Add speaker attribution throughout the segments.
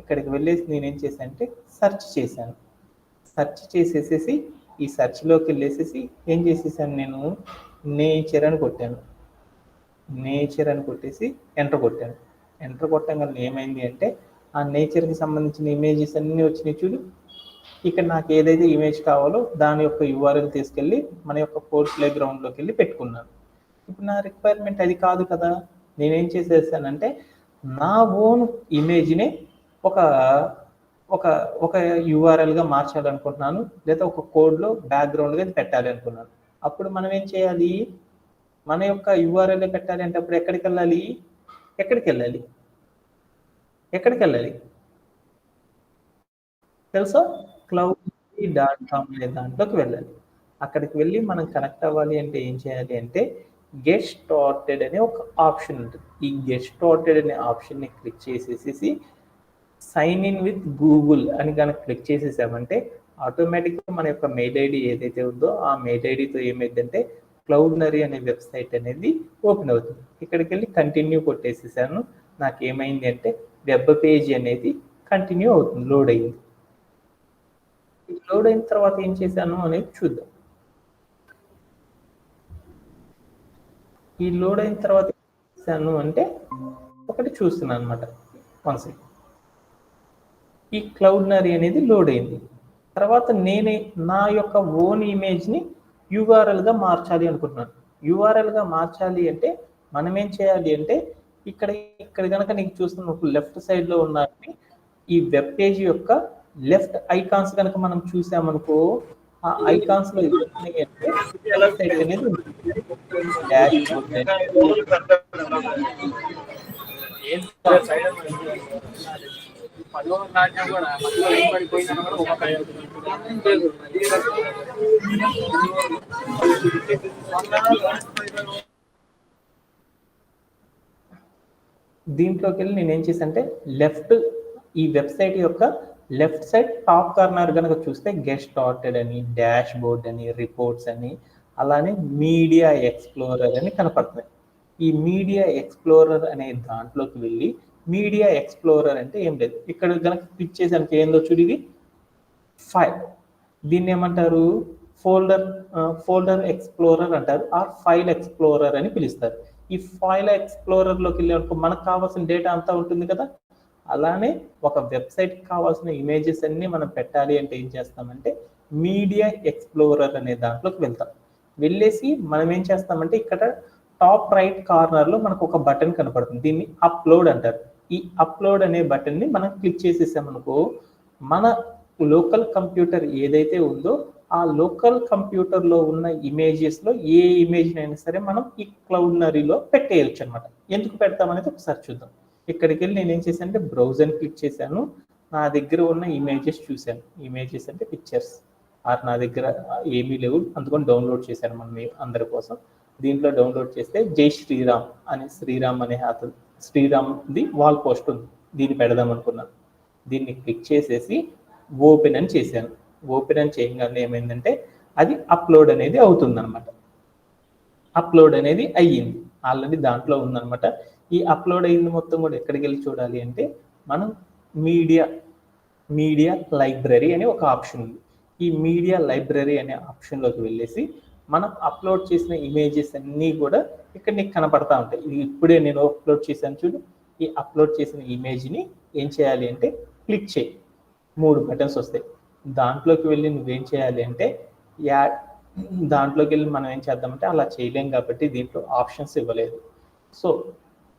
Speaker 1: ఇక్కడికి వెళ్ళేసి నేనేం చేశాను అంటే సెర్చ్ చేశాను. సెర్చ్ చేసేసేసి ఈ సెర్చ్లోకి వెళ్ళేసేసి ఏం చేసేసాను, నేను నేచర్ అని కొట్టాను. నేచర్ అని కొట్టేసి ఎంటర్ కొట్టాను. ఎంటర్ కొట్టగానే ఏమైంది అంటే ఆ నేచర్కి సంబంధించిన ఇమేజెస్ అన్నీ వచ్చినాయి చూడు. ఇక్కడ నాకు ఏదైతే ఇమేజ్ కావాలో దాని యొక్క యూఆర్ఎల్ తీసుకెళ్ళి మన యొక్క కోడ్ ప్లే గ్రౌండ్లోకి వెళ్ళి పెట్టుకున్నాను. ఇప్పుడు నా రిక్వైర్మెంట్ అది కాదు కదా. నేనేం చేసేసానంటే నా ఓన్ ఇమేజ్ని ఒక ఒక ఒక యూఆర్ఎల్గా మార్చాలనుకుంటున్నాను, లేదా ఒక కోడ్లో బ్యాక్గ్రౌండ్గా పెట్టాలి అనుకున్నాను. అప్పుడు మనం ఏం చేయాలి, మన యొక్క యూఆర్ఎల్ పెట్టాలి అంటే అప్పుడు ఎక్కడికి వెళ్ళాలి, ఎక్కడికి వెళ్ళాలి ఎక్కడికి వెళ్ళాలి తెలుసా? cloud.com అనే దాంట్లోకి వెళ్ళాలి. అక్కడికి వెళ్ళి మనం కనెక్ట్ అవ్వాలి అంటే ఏం చేయాలి అంటే గెట్ స్టార్టెడ్ అనే ఒక ఆప్షన్ ఉంటుంది. ఈ గెట్ స్టార్టెడ్ అనే ఆప్షన్ని క్లిక్ చేసేసి సైన్ ఇన్ విత్ గూగుల్ అని కనుక క్లిక్ చేసేసామంటే ఆటోమేటిక్గా మన యొక్క మెయిల్ ఐడి ఏదైతే ఉందో ఆ మెయిల్ ఐడితో ఏమైందంటే క్లౌడ్నరీ అనే వెబ్సైట్ అనేది ఓపెన్ అవుతుంది. ఇక్కడికి వెళ్ళి కంటిన్యూ కొట్టేసేసాను. నాకు ఏమైంది అంటే వెబ్ పేజ్ అనేది కంటిన్యూ అవుతుంది, లోడ్ అయ్యింది. లోడ్ అయిన తర్వాత ఏం చేశాను అనేది చూద్దాం. ఈ లోడ్ అయిన తర్వాత ఏం చేశాను అంటే ఒకటి చూస్తున్నాను అనమాట. One second. ఈ క్లౌడ్నరీ అనేది లోడ్ అయింది. తర్వాత నేనే నా యొక్క ఓన్ ఇమేజ్ని యూఆర్ఎల్గా మార్చాలి అనుకుంటున్నాను. యూఆర్ఎల్గా మార్చాలి అంటే మనం ఏం చేయాలి అంటే ఇక్కడ ఇక్కడ కనుక నీకు చూస్తున్నప్పుడు లెఫ్ట్ సైడ్లో ఉన్న ఈ వెబ్ పేజ్ యొక్క లెఫ్ట్ ఐకాన్స్ కనుక మనం చూసామనుకో ఆ ఐకాన్స్ లో సైట్ అనేది దీంట్లోకి వెళ్ళి నేను ఏం చేశానంటే లెఫ్ట్ ఈ వెబ్సైట్ యొక్క లెఫ్ట్ సైడ్ టాప్ కార్నర్ కనుక చూస్తే గెట్ స్టార్టెడ్ అని, డాష్ బోర్డ్ అని, రిపోర్ట్స్ అని, అలానే మీడియా ఎక్స్ప్లోరర్ అని కనపడుతున్నాయి. ఈ మీడియా ఎక్స్ప్లోరర్ అనే దాంట్లోకి వెళ్ళి మీడియా ఎక్స్ప్లోరర్ అంటే ఏం లేదు, ఇక్కడ కనుక క్లిక్ చేసానికి ఏందో చూడు, ఇది ఫైల్. దీన్ని ఏమంటారు, ఫోల్డర్ ఎక్స్ప్లోరర్ అంటారు, ఆర్ ఫైల్ ఎక్స్ప్లోరర్ అని పిలుస్తారు. ఈ ఫైల్ ఎక్స్ప్లోరర్లోకి వెళ్ళి అనుకో మనకు కావాల్సిన డేటా అంతా ఉంటుంది కదా. అలానే ఒక వెబ్సైట్కి కావాల్సిన ఇమేజెస్ అన్ని మనం పెట్టాలి అంటే ఏం చేస్తామంటే మీడియా ఎక్స్ప్లోరర్ అనే దాంట్లోకి వెళ్తాం. వెళ్ళేసి మనం ఏం చేస్తామంటే ఇక్కడ టాప్ రైట్ కార్నర్లో మనకు ఒక బటన్ కనపడుతుంది, దీన్ని అప్లోడ్ అంటారు. ఈ అప్లోడ్ అనే బటన్ని మనం క్లిక్ చేసేసామనుకో మన లోకల్ కంప్యూటర్ ఏదైతే ఉందో ఆ లోకల్ కంప్యూటర్లో ఉన్న ఇమేజెస్లో ఏ ఇమేజ్ అయినా సరే మనం ఈ క్లౌడ్నరీలో పెట్టేయచ్చు అనమాట. ఎందుకు పెడతామనేది ఒకసారి చూద్దాం. ఇక్కడికి వెళ్ళి నేను ఏం చేశాను అంటే బ్రౌజర్ క్లిక్ చేశాను, నా దగ్గర ఉన్న ఇమేజెస్ చూశాను. ఇమేజెస్ అంటే పిక్చర్స్ ఆర్ నా దగ్గర ఏమీ లేవు, అందుకని డౌన్లోడ్ చేశాను మనం అందరి కోసం. దీంట్లో డౌన్లోడ్ చేస్తే జై శ్రీరామ్ అనే అతను శ్రీరామ్ది వాల్ పోస్ట్ ఉంది, దీన్ని పెడదాం అనుకున్నాను. దీన్ని క్లిక్ చేసేసి ఓపెన్ అని చేశాను. ఓపెన్ అని చేయగానే ఏమైందంటే అది అప్లోడ్ అనేది అవుతుంది అనమాట. అప్లోడ్ అనేది అయ్యింది, ఆల్రెడీ దాంట్లో ఉందనమాట. ఈ అప్లోడ్ అయింది మొత్తం కూడా ఎక్కడికి వెళ్ళి చూడాలి అంటే మనం మీడియా లైబ్రరీ అనే ఒక ఆప్షన్ ఉంది. ఈ మీడియా లైబ్రరీ అనే ఆప్షన్లోకి వెళ్ళేసి మనం అప్లోడ్ చేసిన ఇమేజెస్ అన్నీ కూడా ఇక్కడ నీకు కనపడతా ఉంటాయి. ఇది ఇప్పుడే నేను అప్లోడ్ చేశాను చూడు. ఈ అప్లోడ్ చేసిన ఇమేజ్ని ఏం చేయాలి అంటే క్లిక్ చేయి, 3 బటన్స్ వస్తాయి. దాంట్లోకి వెళ్ళి నువ్వేం చేయాలి అంటే దాంట్లోకి వెళ్ళి మనం ఏం చేద్దామంటే అలా చేయలేం కాబట్టి దీంట్లో ఆప్షన్స్ ఇవ్వలేదు. సో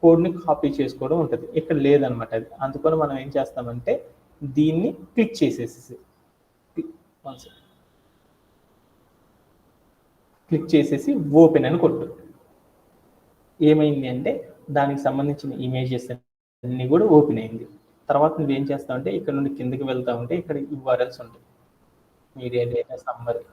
Speaker 1: కోడ్ని కాపీ చేసుకోవడం ఉంటుంది, ఇక్కడ లేదనమాట అది. అందుకని మనం ఏం చేస్తామంటే దీన్ని క్లిక్ చేసేసి ఓపెన్ అని కొట్టు. ఏమైంది అంటే దానికి సంబంధించిన ఇమేజెస్ అన్నీ కూడా ఓపెన్ అయింది. తర్వాత నువ్వేం చేస్తావంటే ఇక్కడ నుండి కిందకి వెళ్తా ఉంటే ఇక్కడ యూఆర్ఎల్స్ ఉంటాయి, media data summary.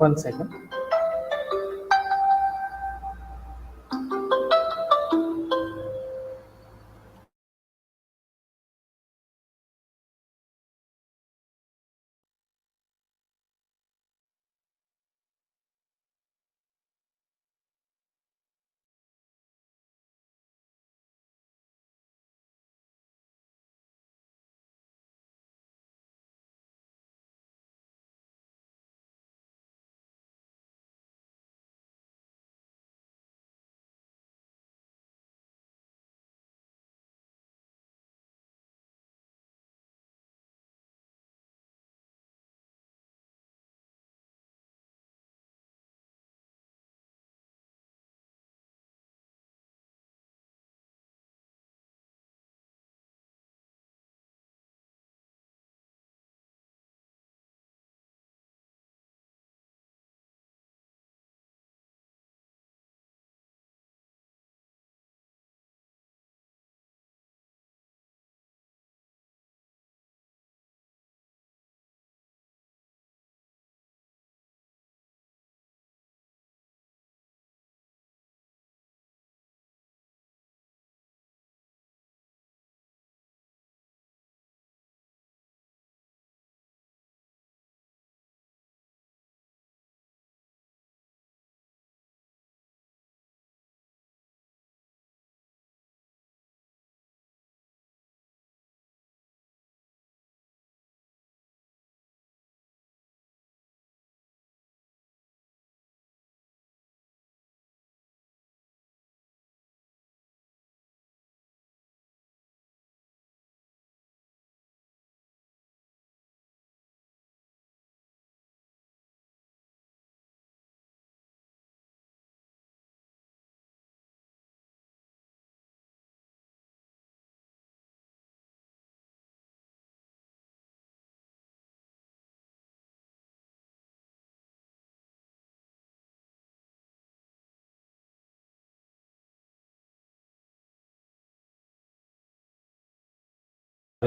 Speaker 1: 1 second.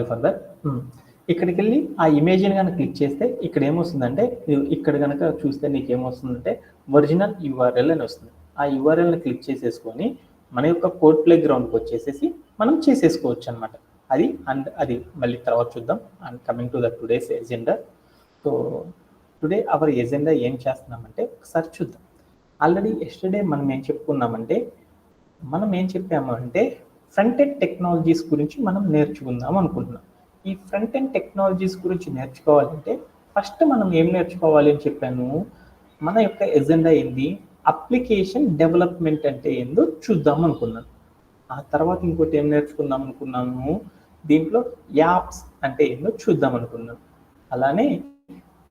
Speaker 1: For that ఇక్కడికి వెళ్ళి ఆ ఇమేజ్ని కనుక క్లిక్ చేస్తే ఇక్కడ ఏమొస్తుందంటే ఇక్కడ కనుక చూస్తే నీకు ఏమొస్తుందంటే ఒరిజినల్ యూఆర్ఎల్ అని వస్తుంది. ఆ యూఆర్ఎల్ని క్లిక్ చేసేసుకొని మన యొక్క కోడ్ ప్లే గ్రౌండ్కి వచ్చేసేసి మనం చేసేసుకోవచ్చు అనమాట. అది మళ్ళీ తర్వాత చూద్దాం. And coming to the today's agenda. So today our agenda ఏం చేస్తున్నామంటే ఒకసారి చూద్దాం. ఆల్రెడీ ఎస్టర్డే మనం ఏం చెప్పాము అంటే ఫ్రంట్ ఎండ్ టెక్నాలజీస్ గురించి మనం నేర్చుకుందాం అనుకుంటున్నాం. ఈ ఫ్రంట్ ఎండ్ టెక్నాలజీస్ గురించి నేర్చుకోవాలంటే ఫస్ట్ మనం ఏం నేర్చుకోవాలి అని చెప్పాను. మన యొక్క ఎజెండా ఏంది, అప్లికేషన్ డెవలప్మెంట్ అంటే ఏందో చూద్దాం అనుకున్నాను. ఆ తర్వాత ఇంకోటి ఏం నేర్చుకుందాం అనుకున్నాము, దీంట్లో యాప్స్ అంటే ఏందో చూద్దాం అనుకున్నాను. అలానే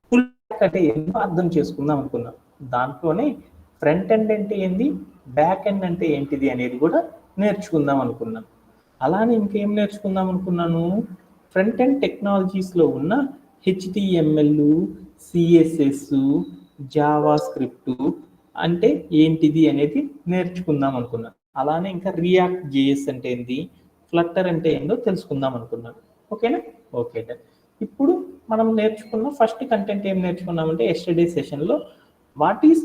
Speaker 1: ఫుల్ స్టాక్ అంటే ఏందో అర్థం చేసుకుందాం అనుకున్నాం. దాంట్లోనే ఫ్రంట్ ఎండ్ అంటే ఏంది, బ్యాక్ ఎండ్ అంటే ఏంటిది అనేది కూడా నేర్చుకుందాం అనుకున్నాను. అలానే ఇంకేం నేర్చుకుందాం అనుకున్నాను, ఫ్రంట్ ఎండ్ టెక్నాలజీస్లో ఉన్న HTML, CSS, జావా స్క్రిప్ట్ అంటే ఏంటిది అనేది నేర్చుకుందాం అనుకున్నాను. అలానే ఇంకా రియాక్ట్ JS అంటే ఏంది, ఫ్లట్టర్ అంటే ఏందో తెలుసుకుందాం అనుకున్నాను. ఓకేనా? Okay done. ఇప్పుడు మనం నేర్చుకున్న ఫస్ట్ కంటెంట్ ఏం నేర్చుకున్నామంటే ఎస్టర్డే సెషన్లో వాట్ ఈస్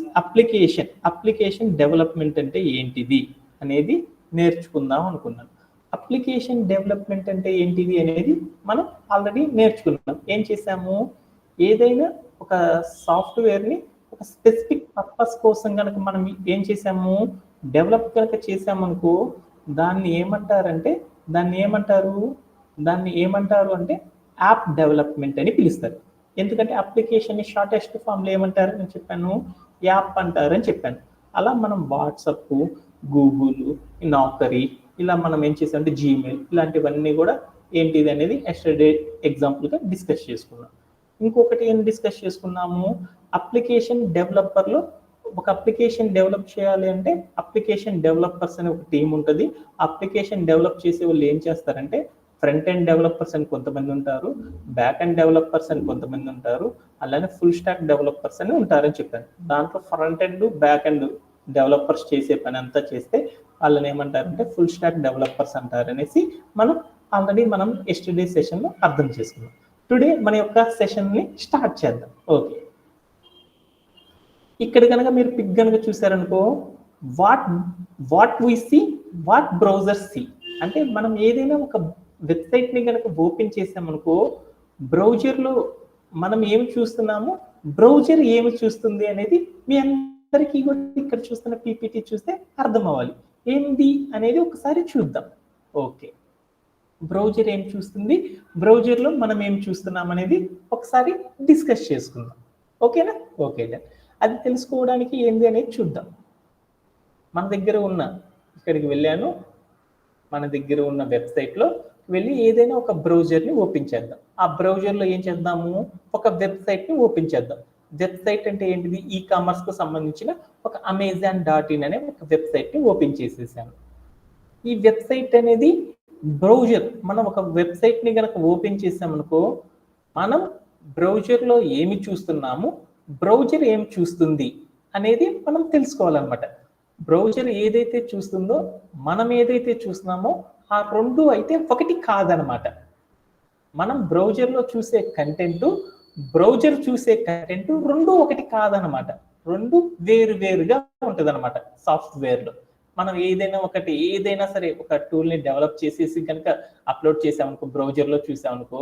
Speaker 1: అప్లికేషన్ డెవలప్మెంట్ అంటే ఏంటిది అనేది నేర్చుకుందాం అనుకున్నాను. అప్లికేషన్ డెవలప్మెంట్ అంటే ఏంటిది అనేది మనం ఆల్రెడీ నేర్చుకున్నాం. ఏం చేసాము, ఏదైనా ఒక సాఫ్ట్వేర్ని ఒక స్పెసిఫిక్ పర్పస్ కోసం కనుక మనం ఏం చేసాము, డెవలప్ కనుక చేసామనుకో దాన్ని ఏమంటారు అంటే యాప్ డెవలప్మెంట్ అని పిలుస్తారు. ఎందుకంటే అప్లికేషన్ షార్టెస్ట్ ఫామ్లో ఏమంటారు అని చెప్పాను, యాప్ అంటారు అని చెప్పాను. అలా మనం వాట్సాప్, గూగుల్, నౌకరీ ఇలా మనం ఏం చేసామంటే జీమెయిల్ ఇలాంటివన్నీ కూడా ఏంటిది అనేది ఎస్టర్డే ఎగ్జాంపుల్గా డిస్కస్ చేసుకున్నాం. ఇంకొకటి ఏం డిస్కస్ చేసుకున్నాము, అప్లికేషన్ డెవలపర్లో ఒక అప్లికేషన్ డెవలప్ చేయాలి అంటే అప్లికేషన్ డెవలపర్స్ అనే ఒక టీం ఉంటుంది. అప్లికేషన్ డెవలప్ చేసే వాళ్ళు ఏం చేస్తారంటే ఫ్రంట్ ఎండ్ డెవలపర్స్ అని కొంతమంది ఉంటారు, బ్యాక్ ఎండ్ డెవలపర్స్ అని కొంతమంది ఉంటారు, అలానే ఫుల్ స్టాక్ డెవలపర్స్ అని ఉంటారని చెప్పాను. దాంట్లో front end, back end developers చేసే పని అంతా చేస్తే వాళ్ళని ఏమంటారంటే ఫుల్ స్టాక్ డెవలపర్స్ అంటారనేసి మనం ఎస్టర్డే సెషన్లో అర్థం చేసుకున్నాం. టుడే మన యొక్క సెషన్ని స్టార్ట్ చేద్దాం. ఓకే, ఇక్కడ కనుక మీరు పిక్ కనుక చూసారనుకో, what what we see, what browser see. అంటే మనం ఏదైనా ఒక వెబ్సైట్ ని కనుక ఓపెన్ చేసామనుకో, బ్రౌజర్లో మనం ఏమి చూస్తున్నాము, బ్రౌజర్ ఏమి చూస్తుంది అనేది మీ అందరికీ కూడా ఇక్కడ చూస్తున్న పీపీటీ చూస్తే అర్థం అవ్వాలి. ఏంది అనేది ఒకసారి చూద్దాం. ఓకే, బ్రౌజర్ ఏం చూస్తుంది, బ్రౌజర్లో మనం ఏం చూస్తున్నాం అనేది ఒకసారి డిస్కస్ చేసుకుందాం. ఓకేనా? ఓకే, అది తెలుసుకోవడానికి ఏంది అనేది చూద్దాం. మన దగ్గర ఉన్న, ఇక్కడికి వెళ్ళాను, మన దగ్గర ఉన్న వెబ్సైట్లో వెళ్ళి ఏదైనా ఒక బ్రౌజర్ని ఓపెన్ చేద్దాం. ఆ బ్రౌజర్లో ఏం చేద్దాము, ఒక వెబ్సైట్ని ఓపెన్ చేద్దాం. వెబ్సైట్ అంటే ఏంటిది, ఈ కామర్స్కు సంబంధించిన ఒక amazon.in అనే ఒక వెబ్సైట్ని ఓపెన్ చేసేసాను. ఈ వెబ్సైట్ అనేది బ్రౌజర్, మనం ఒక వెబ్సైట్ని కనుక ఓపెన్ చేసామనుకో, మనం బ్రౌజర్లో ఏమి చూస్తున్నాము, బ్రౌజర్ ఏం చూస్తుంది అనేది మనం తెలుసుకోవాలన్నమాట. బ్రౌజర్ ఏదైతే చూస్తుందో మనం ఏదైతే చూస్తున్నామో ఆ రెండు అయితే ఒకటి కాదనమాట. మనం బ్రౌజర్లో చూసే కంటెంట్, బ్రౌజర్ చూసే కంటెంట్ రెండు ఒకటి కాదనమాట. రెండు వేరు వేరుగా ఉంటుంది అనమాట. సాఫ్ట్వేర్లో మనం ఏదైనా సరే ఒక టూల్ని డెవలప్ చేసేసి కనుక అప్లోడ్ చేసామనుకో, బ్రౌజర్లో చూసామనుకో,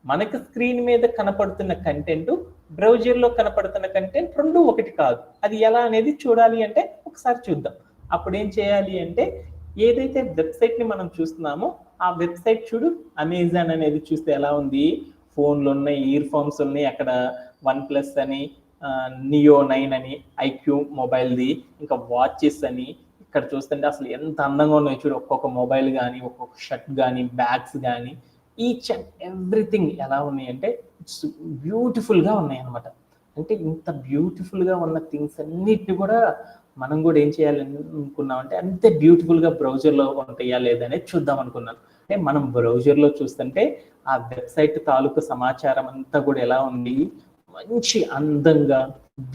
Speaker 1: మనకి స్క్రీన్ మీద కనపడుతున్న కంటెంట్, బ్రౌజర్లో కనపడుతున్న కంటెంట్ రెండు ఒకటి కాదు. అది ఎలా అనేది చూడాలి అంటే ఒకసారి చూద్దాం. అప్పుడు ఏం చేయాలి అంటే, ఏదైతే వెబ్సైట్ని మనం చూస్తున్నామో ఆ వెబ్సైట్ చూడు, అమెజాన్ అనేది చూస్తే ఎలా ఉంది, ఫోన్లు ఉన్నాయి, ఇయర్ ఫోన్స్ ఉన్నాయి, అక్కడ OnePlus అని, నియో 9 అని, ఐక్యూ మొబైల్ది, ఇంకా వాచెస్ అని, ఇక్కడ చూస్తుంటే అసలు ఎంత అందంగా ఉన్నాయి చూడు, ఒక్కొక్క మొబైల్ కానీ, ఒక్కొక్క షర్ట్ కానీ, బ్యాగ్స్ కానీ, ఈచ్ అండ్ ఎవ్రీథింగ్ ఎలా ఉన్నాయి అంటే ఇట్స్ బ్యూటిఫుల్గా ఉన్నాయి అనమాట. అంటే ఇంత బ్యూటిఫుల్గా ఉన్న థింగ్స్ అన్నిటిని కూడా మనం కూడా ఏం చేయాలనుకున్నాం అంటే అంతే బ్యూటిఫుల్గా బ్రౌజర్లో ఉంటాయా లేదనేది చూద్దాం అనుకున్నాను. అంటే మనం బ్రౌజర్లో చూస్తుంటే ఆ వెబ్సైట్ తాలూకు సమాచారం అంతా కూడా ఎలా ఉంది, మంచి అందంగా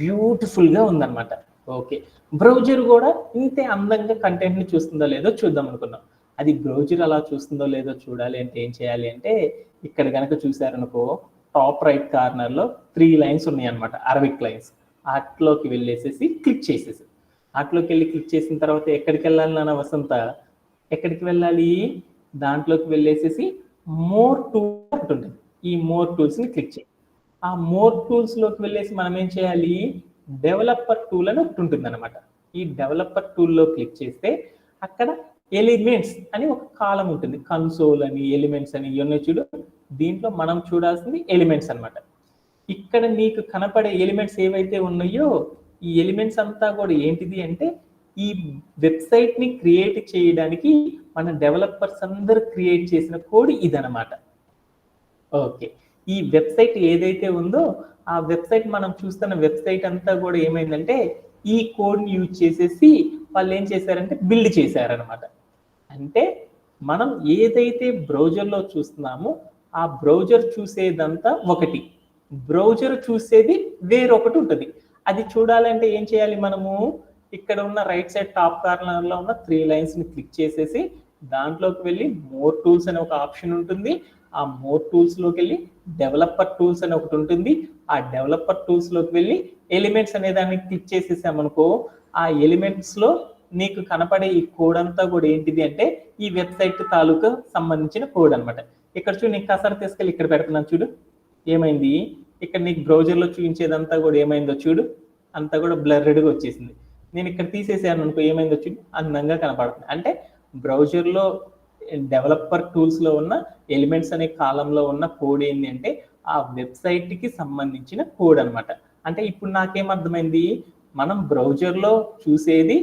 Speaker 1: బ్యూటిఫుల్గా ఉందన్నమాట. ఓకే, బ్రౌజర్ కూడా ఇంతే అందంగా కంటెంట్ని చూస్తుందో లేదో చూద్దాం అనుకున్నాం. అది బ్రౌజర్ అలా చూస్తుందో లేదో చూడాలి అంటే ఏం చేయాలి అంటే, ఇక్కడ కనుక చూసారనుకో, టాప్ రైట్ కార్నర్లో 3 లైన్స్ ఉన్నాయి అనమాట, అరబిక్ లైన్స్. వాటిలోకి వెళ్ళేసేసి క్లిక్ చేసేసి, వాటిలోకి వెళ్ళి క్లిక్ చేసిన తర్వాత ఎక్కడికి వెళ్ళాలి నాన్న వసంత, ఎక్కడికి వెళ్ళాలి, దాంట్లోకి వెళ్ళేసేసి మోర్ టూల్ ఉంటుంది. ఈ మోర్ టూల్స్ని క్లిక్ చేయాలి. ఆ మోర్ టూల్స్లోకి వెళ్ళేసి మనం ఏం చేయాలి, డెవలపర్ టూల్ అని ఒకటి ఉంటుంది అనమాట. ఈ డెవలపర్ టూల్లో క్లిక్ చేస్తే అక్కడ ఎలిమెంట్స్ అని ఒక కాలం ఉంటుంది. కన్సోల్ అని, ఎలిమెంట్స్ అని ఇవన్నీ చూడు. దీంట్లో మనం చూడాల్సింది ఎలిమెంట్స్ అనమాట. ఇక్కడ నీకు కనపడే ఎలిమెంట్స్ ఏవైతే ఉన్నాయో, ఈ ఎలిమెంట్స్ అంతా కూడా ఏంటిది అంటే, ఈ వెబ్సైట్ని క్రియేట్ చేయడానికి మన డెవలపర్స్ అందరూ క్రియేట్ చేసిన కోడ్ ఇదనమాట. ఓకే, ఈ వెబ్సైట్ ఏదైతే ఉందో ఆ వెబ్సైట్, మనం చూస్తున్న వెబ్సైట్ అంతా కూడా ఏమైందంటే ఈ కోడ్ని యూజ్ చేసేసి వాళ్ళు ఏం చేశారంటే బిల్డ్ చేశారనమాట. అంటే మనం ఏదైతే బ్రౌజర్లో చూస్తున్నామో ఆ బ్రౌజర్ చూసేదంతా ఒకటి, బ్రౌజర్ చూసేది వేరొకటి ఉంటుంది. అది చూడాలంటే ఏం చేయాలి, మనము ఇక్కడ ఉన్న రైట్ సైడ్ టాప్ కార్నర్లో ఉన్న 3 లైన్స్ని క్లిక్ చేసేసి దాంట్లోకి వెళ్ళి మోర్ టూల్స్ అనే ఒక ఆప్షన్ ఉంటుంది. ఆ మోర్ టూల్స్లోకి వెళ్ళి డెవలపర్ టూల్స్ అని ఒకటి ఉంటుంది. ఆ డెవలపర్ టూల్స్లోకి వెళ్ళి ఎలిమెంట్స్ అనే దాన్ని క్లిక్ చేసేసామనుకో, ఆ ఎలిమెంట్స్లో నీకు కనపడే ఈ కోడ్ అంతా కూడా ఏంటిది అంటే ఈ వెబ్సైట్ తాలూకా సంబంధించిన కోడ్ అనమాట. ఇక్కడ చూడు, నీకు కసర తీసుకెళ్ళి ఇక్కడ పెడుతున్నాను చూడు, ఏమైంది, ఇక్కడ నీకు బ్రౌజర్లో చూపించేదంతా కూడా ఏమైందో చూడు, అంతా కూడా బ్లర్రెడ్గా వచ్చేసింది. నేను ఇక్కడ తీసేసాను అనుకో, ఏమైందో చూడు, అందంగా కనపడుతుంది. అంటే బ్రౌజర్లో డెవలపర్ టూల్స్లో ఉన్న ఎలిమెంట్స్ అనే కాలంలో ఉన్న కోడ్ ఏంటి అంటే ఆ వెబ్సైట్కి సంబంధించిన కోడ్ అనమాట. అంటే ఇప్పుడు నాకేం అర్థమైంది, మనం బ్రౌజర్లో చూసేది,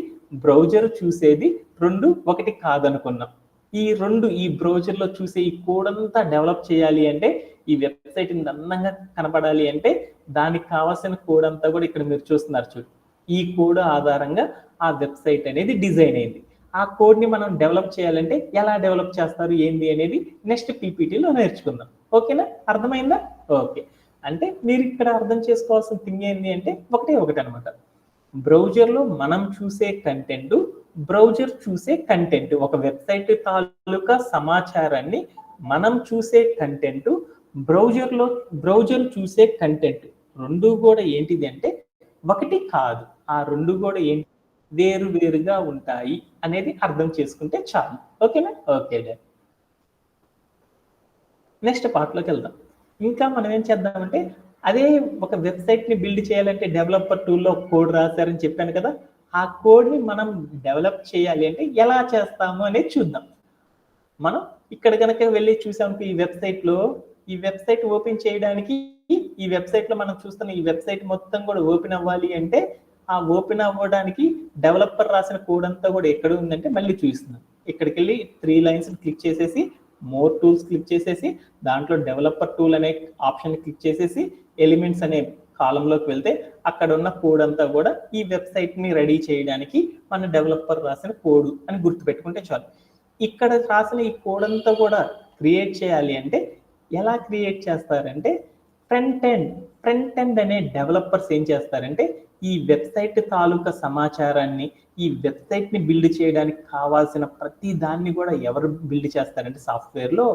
Speaker 1: బ్రౌజర్ చూసేది రెండు ఒకటి కాదనుకున్నాం. ఈ బ్రౌజర్లో చూసే ఈ కోడ్ అంతా డెవలప్ చేయాలి అంటే, ఈ వెబ్సైట్ అందంగా కనపడాలి అంటే దానికి కావాల్సిన కోడ్ అంతా కూడా ఇక్కడ మీరు చూస్తున్నారు చూడు. ఈ కోడ్ ఆధారంగా ఆ వెబ్సైట్ అనేది డిజైన్ అయింది. ఆ కోడ్ని మనం డెవలప్ చేయాలంటే ఎలా డెవలప్ చేస్తారు ఏంది అనేది నెక్స్ట్ పీపీటీలో నేర్చుకుందాం. ఓకేనా, అర్థమైందా? ఓకే, అంటే మీరు ఇక్కడ అర్థం చేసుకోవాల్సిన థింగ్ ఏంటి అంటే ఒకటి అనమాట. బ్రౌజర్లో మనం చూసే కంటెంట్, బ్రౌజర్ చూసే కంటెంట్, ఒక వెబ్సైట్ తాలూకా సమాచారాన్ని మనం చూసే కంటెంట్, బ్రౌజర్ చూసే కంటెంట్ రెండు కూడా ఏంటిది అంటే ఒకటి కాదు. ఆ 2 కూడా ఏంటి వేరు వేరుగా ఉంటాయి అనేది అర్థం చేసుకుంటే చాలు. ఓకేనా? ఓకే. నెక్స్ట్ పార్ట్‌లోకి వెళ్దాం. ఇంకా మనం ఏం చేద్దామంటే, అదే ఒక వెబ్‌సైట్‌ని బిల్డ్ చేయాలంటే డెవలపర్ టూల్‌లో కోడ్ రాసారని చెప్పాను కదా! ఆ కోడ్‌ని మనం డెవలప్ చేయాలి అంటే ఎలా చేస్తాము అనేది చూద్దాం. మనం ఇక్కడ గనక వెళ్లి చూసామనుకో ఈ వెబ్‌సైట్ ఓపెన్ చేయడానికి ఈ వెబ్‌సైట్‌లో మనం చూస్తున్న ఈ వెబ్‌సైట్ మొత్తం కూడా ఓపెన్ అవ్వాలి అంటే, ఆ ఓపెన్ అవ్వడానికి డెవలపర్ రాసిన కోడ్ అంతా కూడా ఎక్కడ ఉందంటే మళ్ళీ చూపిస్తున్నాను. ఇక్కడికెళ్ళి 3 లైన్స్ క్లిక్ చేసేసి, మోర్ టూల్స్ క్లిక్ చేసేసి, దాంట్లో డెవలపర్ టూల్ అనే ఆప్షన్ క్లిక్ చేసేసి, ఎలిమెంట్స్ అనే కాలమ్‌లోకి వెళ్తే అక్కడ ఉన్న కోడ్ అంతా కూడా ఈ వెబ్‌సైట్‌ని రెడీ చేయడానికి మన డెవలపర్ రాసిన కోడ్ అని గుర్తుపెట్టుకుంటే చాలు. ఇక్కడ రాసిన ఈ కోడ్ అంతా కూడా క్రియేట్ చేయాలి అంటే ఎలా క్రియేట్ చేస్తారంటే ఫ్రంట్ ఎండ్ అనే డెవలపర్స్ ఏం చేస్తారంటే ఈ వెబ్సైట్ తాలూకా సమాచారాన్ని ఈ వెబ్సైట్ ని బిల్డ్ చేయడానికి కావాల్సిన ప్రతి దాన్ని కూడా ఎవరు బిల్డ్ చేస్తారంటే సాఫ్ట్వేర్లో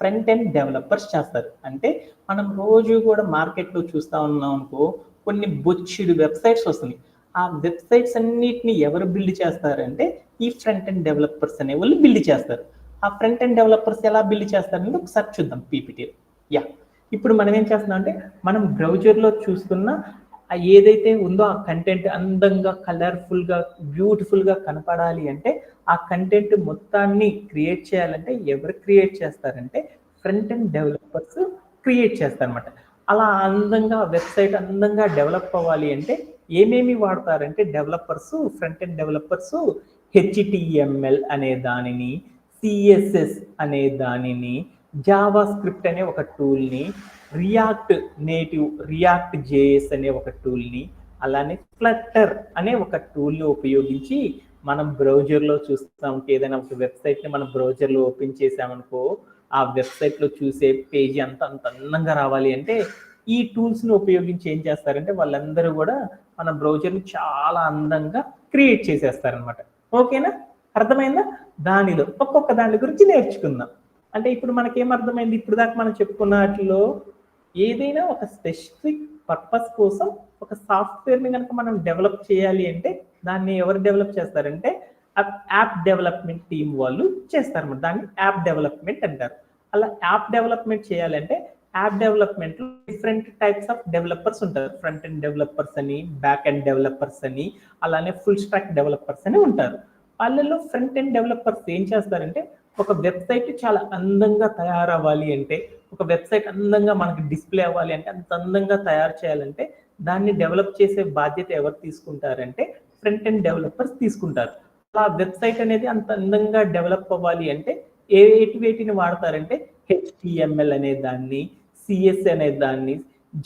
Speaker 1: ఫ్రంట్ ఎండ్ డెవలపర్స్ చేస్తారు. అంటే మనం రోజు కూడా మార్కెట్లో చూస్తూ ఉన్నాం అనుకో కొన్ని బొచ్చుడు వెబ్సైట్స్ వస్తున్నాయి. ఆ వెబ్సైట్స్ అన్నిటిని ఎవరు బిల్డ్ చేస్తారంటే ఈ ఫ్రంట్ ఎండ్ డెవలపర్స్ అనే వాళ్ళు బిల్డ్ చేస్తారు. ఆ ఫ్రంట్ ఎండ్ డెవలపర్స్ ఎలా బిల్డ్ చేస్తారంటే ఒకసారి చూద్దాం పీపీటీ. యా, ఇప్పుడు మనం ఏం చేస్తున్నాం అంటే మనం బ్రౌజర్లో చూస్తున్న ఏదైతే ఉందో ఆ కంటెంట్ అందంగా కలర్ఫుల్గా బ్యూటిఫుల్గా కనపడాలి అంటే ఆ కంటెంట్ మొత్తాన్ని క్రియేట్ చేయాలంటే ఎవరు క్రియేట్ చేస్తారంటే ఫ్రంట్ ఎండ్ డెవలపర్స్ క్రియేట్ చేస్తారనమాట. అలా అందంగా వెబ్సైట్ అందంగా డెవలప్ అవ్వాలి అంటే ఏమేమి వాడతారంటే ఫ్రంట్ ఎండ్ డెవలపర్స్ హెచ్టిఎంఎల్ అనే దానిని, సిఎస్ఎస్ అనే దానిని, జావా స్క్రిప్ట్ అనే ఒక టూల్ని, రియాక్ట్ జేఎస్ అనే ఒక టూల్ని, అలానే ఫ్లట్టర్ అనే ఒక టూల్ని ఉపయోగించి మనం బ్రౌజర్లో చూస్తాం. ఏదైనా ఒక వెబ్సైట్ని మనం బ్రౌజర్లో ఓపెన్ చేసామనుకో ఆ వెబ్సైట్లో చూసే పేజీ అంత అందంగా రావాలి అంటే ఈ టూల్స్ని ఉపయోగించి ఏం చేస్తారంటే వాళ్ళందరూ కూడా మన బ్రౌజర్ని చాలా అందంగా క్రియేట్ చేసేస్తారనమాట. ఓకేనా? అర్థమైందా? దానిలో ఒక్కొక్క దాని గురించి నేర్చుకుందాం. అంటే ఇప్పుడు మనకేం అర్థమైంది? ఇప్పుడు దాకా మనం చెప్పుకున్న వాటిలో ఏదైనా ఒక స్పెసిఫిక్ పర్పస్ కోసం ఒక సాఫ్ట్వేర్ని కనుక మనం డెవలప్ చేయాలి అంటే దాన్ని ఎవరు డెవలప్ చేస్తారంటే యాప్ డెవలప్మెంట్ టీమ్ వాళ్ళు చేస్తారన్నమాట. దాన్ని యాప్ డెవలప్మెంట్ అంటారు. అలా యాప్ డెవలప్మెంట్ చేయాలంటే యాప్ డెవలప్మెంట్లో డిఫరెంట్ టైప్స్ ఆఫ్ డెవలపర్స్ ఉంటారు. ఫ్రంట్ ఎండ్ డెవలపర్స్ అని, బ్యాక్ ఎండ్ డెవలపర్స్ అని, అలానే ఫుల్ స్టాక్ డెవలపర్స్ అని ఉంటారు. వాళ్ళలో ఫ్రంట్ ఎండ్ డెవలపర్స్ ఏం చేస్తారంటే ఒక వెబ్సైట్ చాలా అందంగా తయారవ్వాలి అంటే, ఒక వెబ్సైట్ అందంగా మనకి డిస్ప్లే అవ్వాలి అంటే, అంత అందంగా తయారు చేయాలంటే దాన్ని డెవలప్ చేసే బాధ్యత ఎవరు తీసుకుంటారంటే ఫ్రంట్ ఎండ్ డెవలపర్స్ తీసుకుంటారు. అలా వెబ్సైట్ అనేది అంత అందంగా డెవలప్ అవ్వాలి అంటే వేటిని వాడతారంటే హెచ్టిఎంఎల్ అనే దాన్ని, సిఎస్ అనే దాన్ని,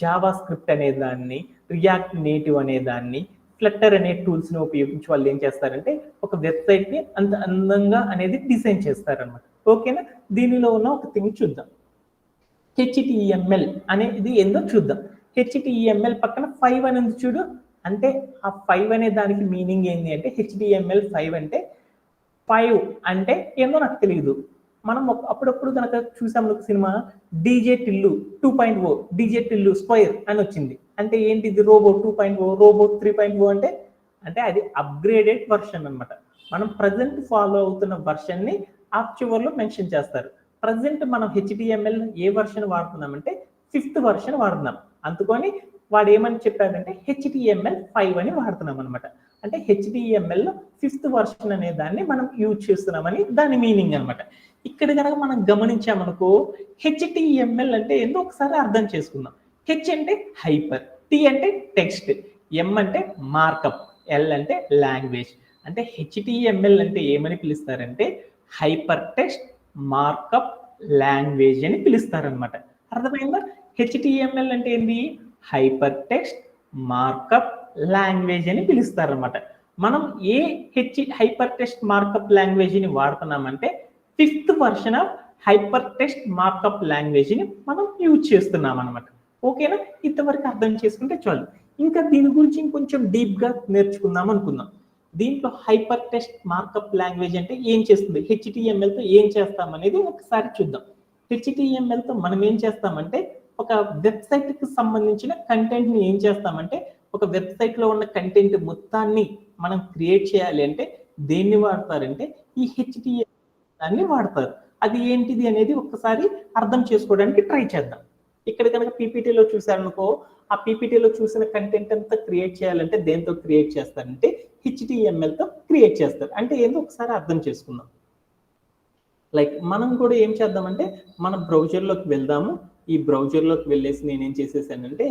Speaker 1: జావా స్క్రిప్ట్ అనే దాన్ని, రియాక్ట్ నేటివ్ అనే దాన్ని, ఫ్లట్టర్ అనే టూల్స్ ని ఉపయోగించి వాళ్ళు ఏం చేస్తారంటే ఒక వెబ్సైట్ ని అంత అందంగా అనేది డిజైన్ చేస్తారనమాట. ఓకేనా? దీనిలో ఉన్న ఒక థింగ్ చూద్దాం. హెచ్టిఎంఎల్ అనేది ఏందో చూద్దాం. హెచ్టిఎంఎల్ పక్కన 5 అని ఉంది చూడు. అంటే ఆ 5 అనే దానికి మీనింగ్ ఏంటి అంటే హెచ్టిఎంఎల్ 5 అంటే 5 అంటే ఏందో నాకు తెలియదు. మనం అప్పుడప్పుడు కనుక చూసాం cinema DJ Tillu 2.0, DJ Tillu square అని వచ్చింది. అంటే ఏంటిది? రోబో 2.0, రోబో 3.0 అంటే అంటే అది అప్గ్రేడెడ్ వర్షన్ అనమాట. మనం ప్రజెంట్ ఫాలో అవుతున్న వర్షన్ ని ఆ చివర్లో మెన్షన్ చేస్తారు. ప్రజెంట్ మనం హెచ్డిఎంఎల్ ఏ వర్షన్ వాడుతున్నామంటే 5th వర్షన్ వాడుతున్నాం. అందుకని వాడు ఏమని చెప్పాడంటే హెచ్డిఎంఎల్ 5 అని వాడుతున్నాం అనమాట. అంటే హెచ్డిఎంఎల్ 5th వర్షన్ అనే దాన్ని మనం యూజ్ చేస్తున్నామని దాని మీనింగ్ అనమాట. ఇక్కడ కనుక మనం గమనించామనుకో హెచ్టిఎంఎల్ అంటే ఏందో ఒకసారి అర్థం చేసుకుందాం. హెచ్ అంటే హైపర్, టి అంటే టెక్స్ట్, ఎం అంటే మార్కప్, ఎల్ అంటే లాంగ్వేజ్. అంటే హెచ్టిఎంఎల్ అంటే ఏమని పిలుస్తారంటే హైపర్ టెక్స్ట్ మార్కప్ లాంగ్వేజ్ అని పిలుస్తారనమాట. అర్థమైందా? హెచ్టిఎంఎల్ అంటే ఏంటి? హైపర్ టెక్స్ట్ మార్కప్ లాంగ్వేజ్ అని పిలుస్తారనమాట. మనం ఏ హైపర్ టెక్స్ట్ మార్కప్ లాంగ్వేజ్ ని వాడుతున్నామంటే 5th version of hyper text markup language ని మనం యూజ్ చేస్తున్నాం అనమాట. ఓకేనా? ఇంతవరకు అర్థం చేసుకుంటే చాలు. ఇంకా దీని గురించి ఇంకొంచెం డీప్ గా నేర్చుకుందాం అనుకుందాం. దీంట్లో హైపర్ టెక్స్ట్ మార్కప్ లాంగ్వేజ్ అంటే ఏం చేస్తుంది, హెచ్టిఎంఎల్ తో ఏం చేస్తాం అనేది ఒకసారి చూద్దాం. హెచ్టిఎంఎల్ తో మనం ఏం చేస్తామంటే ఒక వెబ్సైట్ కి సంబంధించిన కంటెంట్ ని ఏం చేస్తామంటే ఒక వెబ్సైట్ లో ఉన్న కంటెంట్ మొత్తాన్ని మనం క్రియేట్ చేయాలి అంటే దేన్ని వాడతారంటే ఈ హెచ్టిఎంఎల్ దాన్ని వాడతారు. అది ఏంటిది అనేది ఒక్కసారి అర్థం చేసుకోవడానికి ట్రై చేద్దాం. ఇక్కడ కనుక పీపీటీలో చూసారనుకో, ఆ పీపీటీలో చూసిన కంటెంట్ అంతా క్రియేట్ చేయాలంటే దేంతో క్రియేట్ చేస్తారంటే హెచ్టిఎంఎల్ తో క్రియేట్ చేస్తారు. అంటే ఏందో ఒకసారి అర్థం చేసుకుందాం. లైక్ మనం కూడా ఏం చేద్దామంటే మన బ్రౌజర్లోకి వెళ్దాము. ఈ బ్రౌజర్లోకి వెళ్ళేసి నేనేం చేసేసానంటే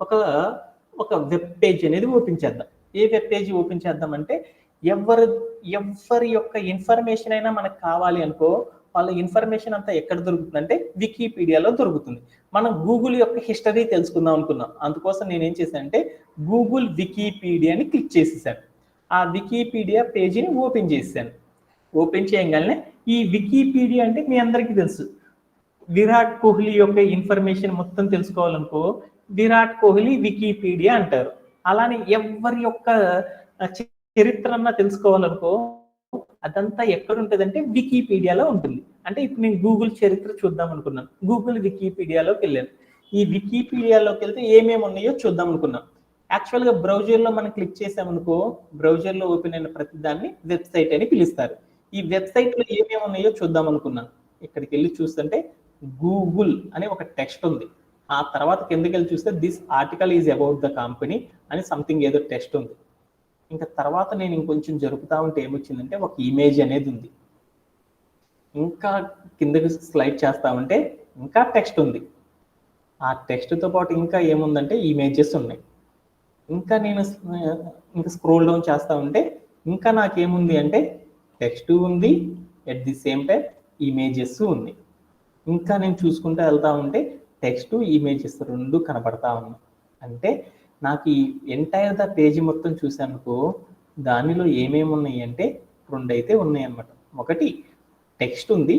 Speaker 1: ఒక వెబ్ పేజ్ అనేది ఓపెన్ చేద్దాం. ఏ వెబ్ పేజ్ ఓపెన్ చేద్దామంటే ఎవరి యొక్క ఇన్ఫర్మేషన్ అయినా మనకు కావాలి అనుకో, వాళ్ళ ఇన్ఫర్మేషన్ అంతా ఎక్కడ దొరుకుతుందంటే వికీపీడియాలో దొరుకుతుంది. మనం గూగుల్ యొక్క హిస్టరీ తెలుసుకుందాం అనుకున్నాం. అందుకోసం నేనేం చేశానంటే గూగుల్ వికీపీడియాని క్లిక్ చేసేసాను. ఆ వికీపీడియా పేజీని ఓపెన్ చేశాను. ఓపెన్ చేయగానే ఈ వికీపీడియా అంటే మీ అందరికీ తెలుసు, విరాట్ కోహ్లీ యొక్క ఇన్ఫర్మేషన్ మొత్తం తెలుసుకోవాలనుకో విరాట్ కోహ్లీ వికీపీడియా అంటారు. అలానే ఎవరి యొక్క చరిత్ర అన్నా తెలుసుకోవాలనుకో అదంతా ఎక్కడ ఉంటుందంటే వికీపీడియాలో ఉంటుంది. అంటే ఇప్పుడు నేను గూగుల్ చరిత్ర చూద్దాం అనుకున్నాను, గూగుల్ వికీపీడియాలోకి వెళ్ళాను. ఈ వికీపీడియాలోకి వెళ్తే ఏమేమి ఉన్నాయో చూద్దాం అనుకున్నాం. యాక్చువల్గా బ్రౌజర్లో మనం క్లిక్ చేసామనుకో బ్రౌజర్లో ఓపెన్ అయిన ప్రతి దాన్ని వెబ్సైట్ అని పిలుస్తారు. ఈ వెబ్సైట్లో ఏమేమి ఉన్నాయో చూద్దాం అనుకున్నాను. ఇక్కడికి వెళ్ళి చూస్తుంటే గూగుల్ అనే ఒక టెక్స్ట్ ఉంది. ఆ తర్వాత కిందకి వెళ్ళి చూస్తే this article is about the company అని సంథింగ్ ఏదో టెక్స్ట్ ఉంది. ఇంకా తర్వాత నేను ఇంకొంచెం జరుపుతా ఉంటే ఏమొచ్చిందంటే ఒక ఇమేజ్ అనేది ఉంది. ఇంకా కిందకి స్లైడ్ చేస్తా ఉంటే ఇంకా టెక్స్ట్ ఉంది. ఆ టెక్స్ట్తో పాటు ఇంకా ఏముందంటే ఇమేజెస్ ఉన్నాయి. ఇంకా నేను ఇంకా స్క్రోల్ డౌన్ చేస్తా ఉంటే ఇంకా నాకేముంది అంటే టెక్స్ట్ ఉంది, at the same time images ఉంది. ఇంకా నేను చూసుకుంటూ వెళ్తా ఉంటే టెక్స్ట్ ఇమేజెస్ రెండు కనపడతా ఉన్నాయి. అంటే నాకు ఈ ఎంటైర్ ద పేజీ మొత్తం చూసానుకో దానిలో ఏమేమి ఉన్నాయి అంటే రెండు అయితే ఉన్నాయి అన్నమాట. ఒకటి టెక్స్ట్ ఉంది,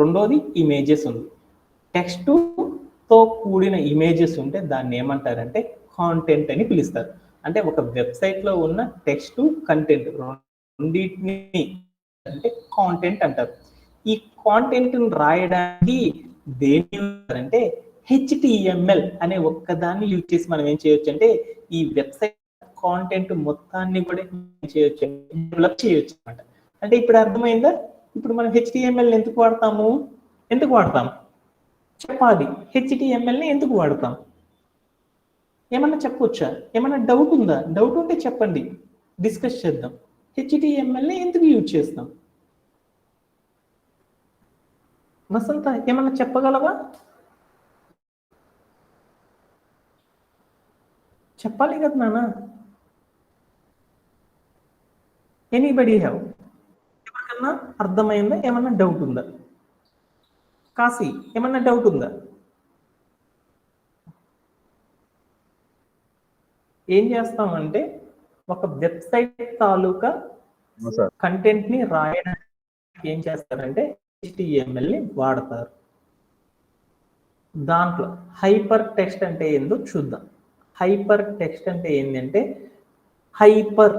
Speaker 1: రెండోది ఇమేజెస్ ఉంది. టెక్స్ట్తో కూడిన ఇమేజెస్ ఉంటే దాన్ని ఏమంటారంటే కాంటెంట్ అని పిలుస్తారు. అంటే ఒక వెబ్సైట్లో ఉన్న టెక్స్ట్ కంటెంట్ రెండింటిని అంటే కాంటెంట్ అంటారు. ఈ కాంటెంట్ రాయడానికి దేని అంటే హెచ్టిఎంఎల్ అనే ఒక్కదాన్ని యూజ్ చేసి మనం ఏం చేయొచ్చు అంటే ఈ వెబ్సైట్ కాంటెంట్ మొత్తాన్ని కూడా చేయొచ్చు, డెవలప్ చేయొచ్చు అనమాట. అంటే ఇప్పుడు అర్థమైందా? ఇప్పుడు మనం హెచ్టిఎంఎల్ ఎందుకు వాడతాం చెప్పాలి. హెచ్టిఎంఎల్ని ఎందుకు వాడతాం ఏమన్నా చెప్పొచ్చా? ఏమన్నా డౌట్ ఉందా? డౌట్ ఉంటే చెప్పండి, డిస్కస్ చేద్దాం. హెచ్టిఎంఎల్ని ఎందుకు యూజ్ చేస్తాం? వసంత ఏమన్నా చెప్పగలవా? చెప్పాలి కదా నాన్న. Anybody have? ఎవరికన్నా అర్థమైందా? ఏమన్నా డౌట్ ఉందా? కాశీ ఏమన్నా డౌట్ ఉందా? ఏం చేస్తామంటే ఒక వెబ్సైట్ తాలూకా కంటెంట్ ని రాయడానికి ఏం చేస్తారంటే HTML ని వాడతారు. దాంట్లో హైపర్ టెక్స్ట్ అంటే ఏందో చూద్దాం. హైపర్ టెక్స్ట్ అంటే ఏంటంటే హైపర్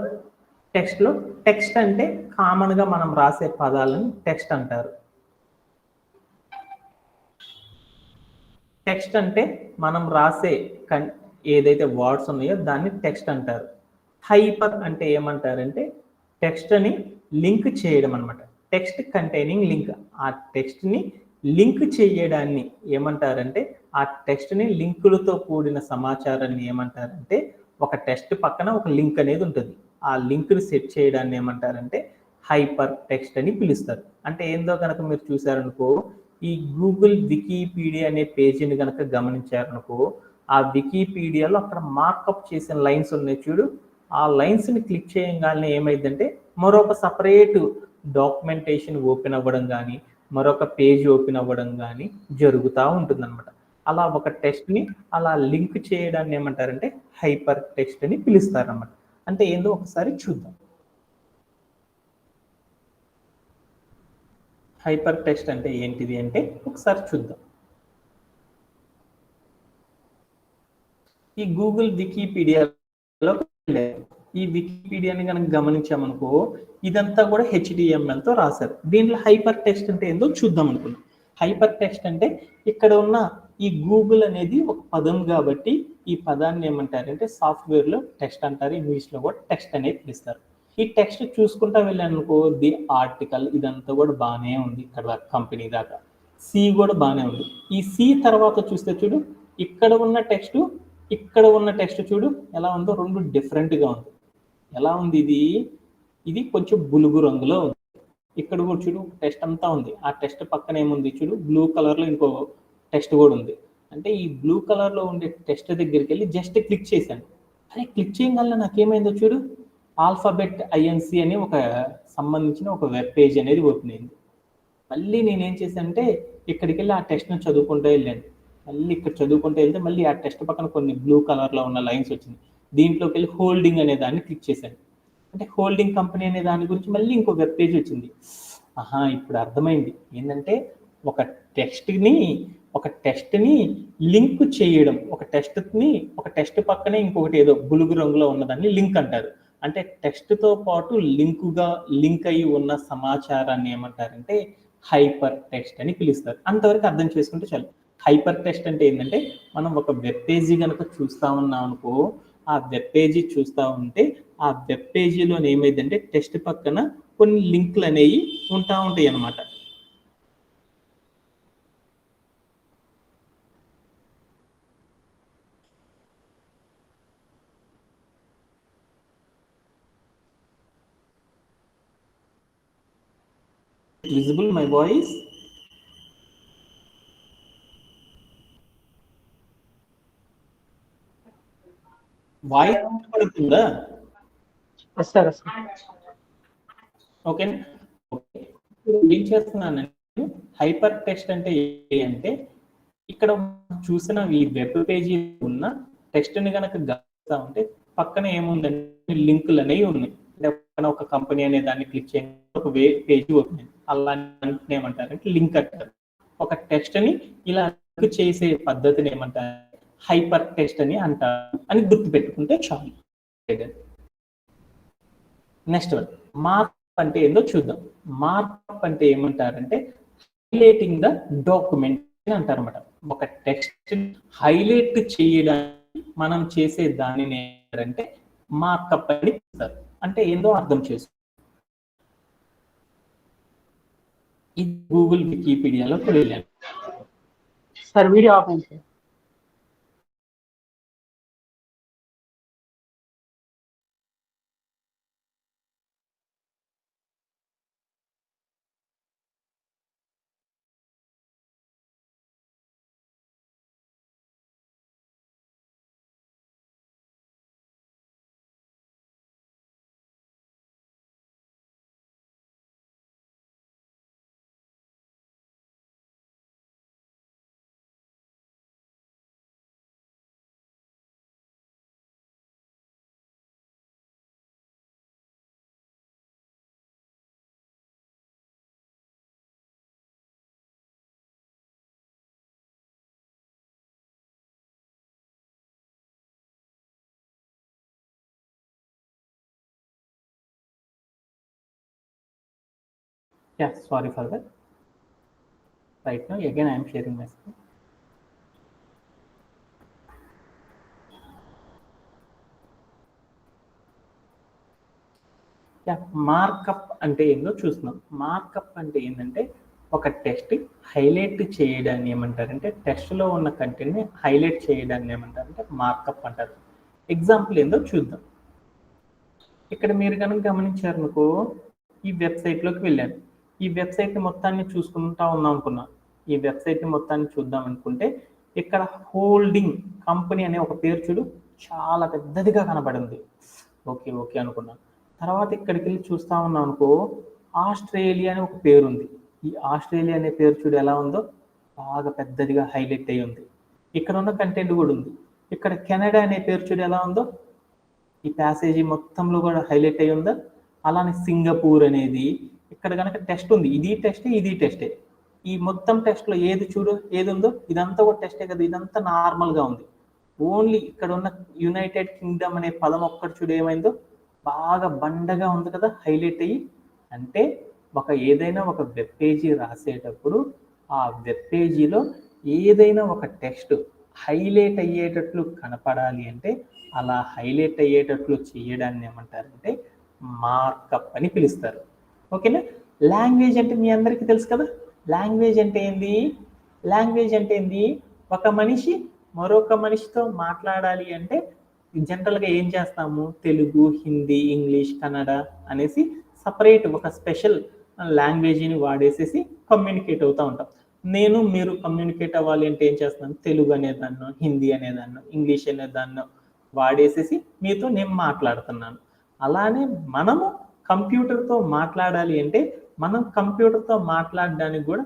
Speaker 1: టెక్స్ట్లో టెక్స్ట్ అంటే కామన్గా మనం రాసే పదాలను టెక్స్ట్ అంటారు. టెక్స్ట్ అంటే మనం రాసే ఏదైతే వర్డ్స్ ఉన్నాయో దాన్ని టెక్స్ట్ అంటారు. హైపర్ అంటే ఏమంటారంటే టెక్స్ట్ అని లింక్ చేయడం అనమాట. Text containing link. ఆ టెక్స్ట్ని లింక్ చేయడాన్ని ఏమంటారంటే ఆ టెక్స్ట్ని లింకులతో కూడిన సమాచారాన్ని ఏమంటారంటే ఒక టెక్స్ట్ పక్కన ఒక లింక్ అనేది ఉంటుంది. ఆ లింక్ని సెట్ చేయడాన్ని ఏమంటారంటే హైపర్ టెక్స్ట్ అని పిలుస్తారు. అంటే ఏందో కనుక మీరు చూసారనుకో ఈ గూగుల్ వికీపీడియా అనే పేజీని కనుక గమనించారనుకో ఆ వికీపీడియాలో అక్కడ మార్కప్ చేసిన లైన్స్ ఉన్నాయి చూడు. ఆ లైన్స్ని క్లిక్ చేయగానే ఏమైందంటే మరొక సపరేట్ డాక్యుమెంటేషన్ ఓపెన్ అవ్వడం కానీ మరొక పేజ్ ఓపెన్ అవ్వడం కానీ జరుగుతూ ఉంటుందన్నమాట. అలా ఒక టెక్స్ట్ని అలా లింక్ చేయడాన్ని ఏమంటారంటే హైపర్ టెక్స్ట్ అని పిలుస్తారన్నమాట. అంటే ఏందో ఒకసారి చూద్దాం. హైపర్ టెక్స్ట్ అంటే ఏంటిది అంటే ఒకసారి చూద్దాం. ఈ గూగుల్ వికీపీడియాలో ఈ వికీపీడియాని కనుక గమనించామనుకో ఇదంతా కూడా HTML తో రాశారు. దీంట్లో హైపర్ టెక్స్ట్ అంటే ఏందో చూద్దాం అనుకున్నాం. హైపర్ టెక్స్ట్ అంటే ఇక్కడ ఉన్న ఈ గూగుల్ అనేది ఒక పదం కాబట్టి ఈ పదాన్ని ఏమంటారంటే సాఫ్ట్వేర్లో టెక్స్ట్ అంటారు, ఇంగ్లీష్లో కూడా టెక్స్ట్ అనేది పిలుస్తారు. ఈ టెక్స్ట్ చూసుకుంటా వెళ్ళాను అనుకో, ది ఆర్టికల్ ఇదంతా కూడా బాగానే ఉంది, ఇక్కడ కంపెనీ దాకా సి కూడా బాగానే ఉంది. ఈ సి తర్వాత చూస్తే చూడు, ఇక్కడ ఉన్న టెక్స్ట్ ఇక్కడ ఉన్న టెక్స్ట్ చూడు ఎలా ఉందో, రెండు డిఫరెంట్గా ఉంది. ఎలా ఉంది ఇది? ఇది కొంచెం బులుగు రంగులో ఉంది. ఇక్కడ కూడా చూడు టెక్స్ట్ అంతా ఉంది, ఆ టెక్స్ట్ పక్కన ఏముంది చూడు, బ్లూ కలర్లో ఇంకో టెక్స్ట్ కూడా ఉంది. అంటే ఈ బ్లూ కలర్లో ఉండే టెక్స్ట్ దగ్గరికి వెళ్ళి జస్ట్ క్లిక్ చేశాను. అరే క్లిక్ చేయగల నాకేమైందో చూడు, ఆల్ఫాబెట్ ఐఎన్సి అని ఒక సంబంధించిన ఒక వెబ్ పేజ్ అనేది ఓపెన్ అయింది. మళ్ళీ నేనేం చేశానంటే ఇక్కడికి వెళ్ళి ఆ టెక్స్ట్ను చదువుకుంటూ వెళ్ళాను. మళ్ళీ ఇక్కడ చదువుకుంటూ వెళ్తే మళ్ళీ ఆ టెక్స్ట్ పక్కన కొన్ని బ్లూ కలర్లో ఉన్న లైన్స్ వచ్చింది. దీంట్లోకి వెళ్ళి హోల్డింగ్ అనే దాన్ని క్లిక్ చేశాను. అంటే హోల్డింగ్ కంపెనీ అనే దాని గురించి మళ్ళీ ఇంకో వెబ్ పేజ్ వచ్చింది. ఆహా, ఇప్పుడు అర్థమైంది. ఏంటంటే ఒక టెక్స్ట్ని లింక్ చేయడం, ఒక టెక్స్ట్ పక్కనే ఇంకొకటి ఏదో బులుగు రంగులో ఉన్నదాన్ని లింక్ అంటారు. అంటే టెక్స్ట్తో పాటు లింక్ అయి ఉన్న సమాచారాన్ని ఏమంటారంటే హైపర్ టెక్స్ట్ అని పిలుస్తారు. అంతవరకు అర్థం చేసుకుంటే చాలు. హైపర్ టెక్స్ట్ అంటే ఏంటంటే మనం ఒక వెబ్ పేజీ కనుక చూస్తా ఉన్నాం అనుకో, ఆ వెబ్ పేజీ చూస్తూ ఉంటే ఆ వెబ్ పేజీలో ఏమైందంటే టెక్స్ట్ పక్కన కొన్ని లింకులు అనేవి ఉంటాయి అన్నమాట. Visible my voice? వాయిస్ పడుతుందా? ఓకే. ఏం చేస్తున్నానంటే హైపర్ టెక్స్ట్ అంటే ఏంటి అంటే, ఇక్కడ చూసిన ఈ వెబ్ పేజీ ఉన్న టెక్స్ట్ని కనుక గమనిస్తా ఉంటే పక్కన ఏముందంటే లింకులు అనేవి ఉన్నాయి. పక్కన ఒక కంపెనీ అనే దాన్ని క్లిక్ చేయండి, ఒక పేజీ ఓపెన్ అయింది. అలా ఏమంటారంటే లింక్ అంటారు. ఒక టెక్స్ట్ని ఇలా లింక్ చేసే పద్ధతిని ఏమంటారు, హైపర్ టెక్స్ట్ అని అంటారు అని గుర్తుపెట్టుకుంటే చాలు. నెక్స్ట్ వన్, మార్కప్ అంటే ఏందో చూద్దాం. మార్కప్ అంటే ఏమంటారంటే హైలైటింగ్ ద డాక్యుమెంట్ అని అంటారు అన్నమాట. ఒక టెక్స్ట్ హైలైట్ చేయడానికి మనం చేసే దానిని ఏంటంటే మార్కప్ అని చెప్తారు. అంటే ఏందో అర్థం చేసుకో. ఇది గూగుల్ వికీపీడియాలో వెళ్ళాను.
Speaker 2: సార్ వీడియో ఆఫ్ అయింది sir.
Speaker 1: Yeah, sorry for that. Right now, again, I am sharing my screen. Markup అంటే ఏందో చూస్తున్నాం. మార్కప్ అంటే ఏంటంటే ఒక టెక్స్ట్ హైలైట్ చేయడాన్ని ఏమంటారంటే, టెక్స్ట్లో ఉన్న కంటెంట్ని హైలైట్ చేయడాన్ని ఏమంటారంటే మార్కప్ అంటారు. ఎగ్జాంపుల్ ఏందో చూద్దాం. ఇక్కడ మీరు కనుక గమనించారనుకో, ఈ వెబ్సైట్లోకి వెళ్ళాను. ఈ వెబ్సైట్ మొత్తాన్ని చూసుకుంటా ఉన్నాం అనుకున్నా. ఈ వెబ్సైట్ మొత్తాన్ని చూద్దాం అనుకుంటే ఇక్కడ హోల్డింగ్ కంపెనీ అనే ఒక పేరు చూడు, చాలా పెద్దదిగా కనబడింది. ఓకే ఓకే అనుకున్నాను. తర్వాత ఇక్కడికి వెళ్ళి చూస్తా ఉన్నాం అనుకో, ఆస్ట్రేలియా అనే ఒక పేరు ఉంది. ఈ ఆస్ట్రేలియా అనే పేరు చూడు ఎలా ఉందో, బాగా పెద్దదిగా హైలైట్ అయ్యి ఉంది. ఇక్కడ ఉన్న కంటెంట్ కూడా ఉంది. ఇక్కడ కెనడా అనే పేరు చూడు ఎలా ఉందో, ఈ ప్యాసేజీ మొత్తంలో కూడా హైలైట్ అయ్యి ఉందా. అలానే సింగపూర్ అనేది ఇక్కడ కనుక టెస్ట్ ఉంది, ఇది టెస్టే. ఈ మొత్తం టెస్ట్లో ఏది చూడు ఏది ఉందో, ఇదంతా కూడా టెస్టే కదా, ఇదంతా నార్మల్గా ఉంది. ఓన్లీ ఇక్కడ ఉన్న యునైటెడ్ కింగ్డమ్ అనే పదం ఒక్కటి చూడు ఏమైందో, బాగా బండగా ఉంది కదా హైలైట్ అయ్యి. అంటే ఏదైనా ఒక వెబ్ పేజీ రాసేటప్పుడు ఆ వెబ్ పేజీలో ఏదైనా ఒక టెక్స్ట్ హైలైట్ అయ్యేటట్లు కనపడాలి అంటే అలా హైలైట్ అయ్యేటట్లు చేయడాన్ని ఏమంటారంటే మార్కప్ అని పిలుస్తారు. ఓకేనా? లాంగ్వేజ్ అంటే మీ అందరికీ తెలుసు కదా. లాంగ్వేజ్ అంటే ఏంది? లాంగ్వేజ్ అంటే ఏంది? ఒక మనిషి మరొక మనిషితో మాట్లాడాలి అంటే జనరల్గా ఏం చేస్తాము? తెలుగు, హిందీ, ఇంగ్లీష్, కన్నడ అనేసి సపరేట్ ఒక స్పెషల్ లాంగ్వేజ్ని వాడేసేసి కమ్యూనికేట్ అవుతూ ఉంటాం. నేను మీరు కమ్యూనికేట్ అవ్వాలి అంటే ఏం చేస్తున్నాను? తెలుగు అనేదాన్నో, హిందీ అనేదాన్నో, ఇంగ్లీష్ అనేదాన్నో వాడేసేసి మీతో నేను మాట్లాడుతున్నాను. అలానే మనము కంప్యూటర్తో మాట్లాడాలి అంటే మనం కంప్యూటర్తో మాట్లాడడానికి కూడా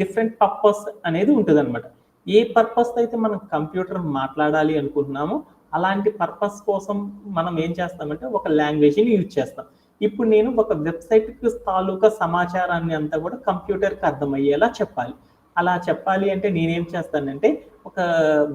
Speaker 1: డిఫరెంట్ పర్పస్ అనేది ఉంటుంది అనమాట. ఏ పర్పస్ అయితే మనం కంప్యూటర్ మాట్లాడాలి అనుకుంటున్నామో అలాంటి పర్పస్ కోసం మనం ఏం చేస్తామంటే ఒక లాంగ్వేజ్ని యూజ్ చేస్తాం. ఇప్పుడు నేను ఒక వెబ్సైట్కి తాలూకా సమాచారాన్ని అంతా కూడా కంప్యూటర్కి అర్థమయ్యేలా చెప్పాలి. అలా చెప్పాలి అంటే నేనేం చేస్తానంటే ఒక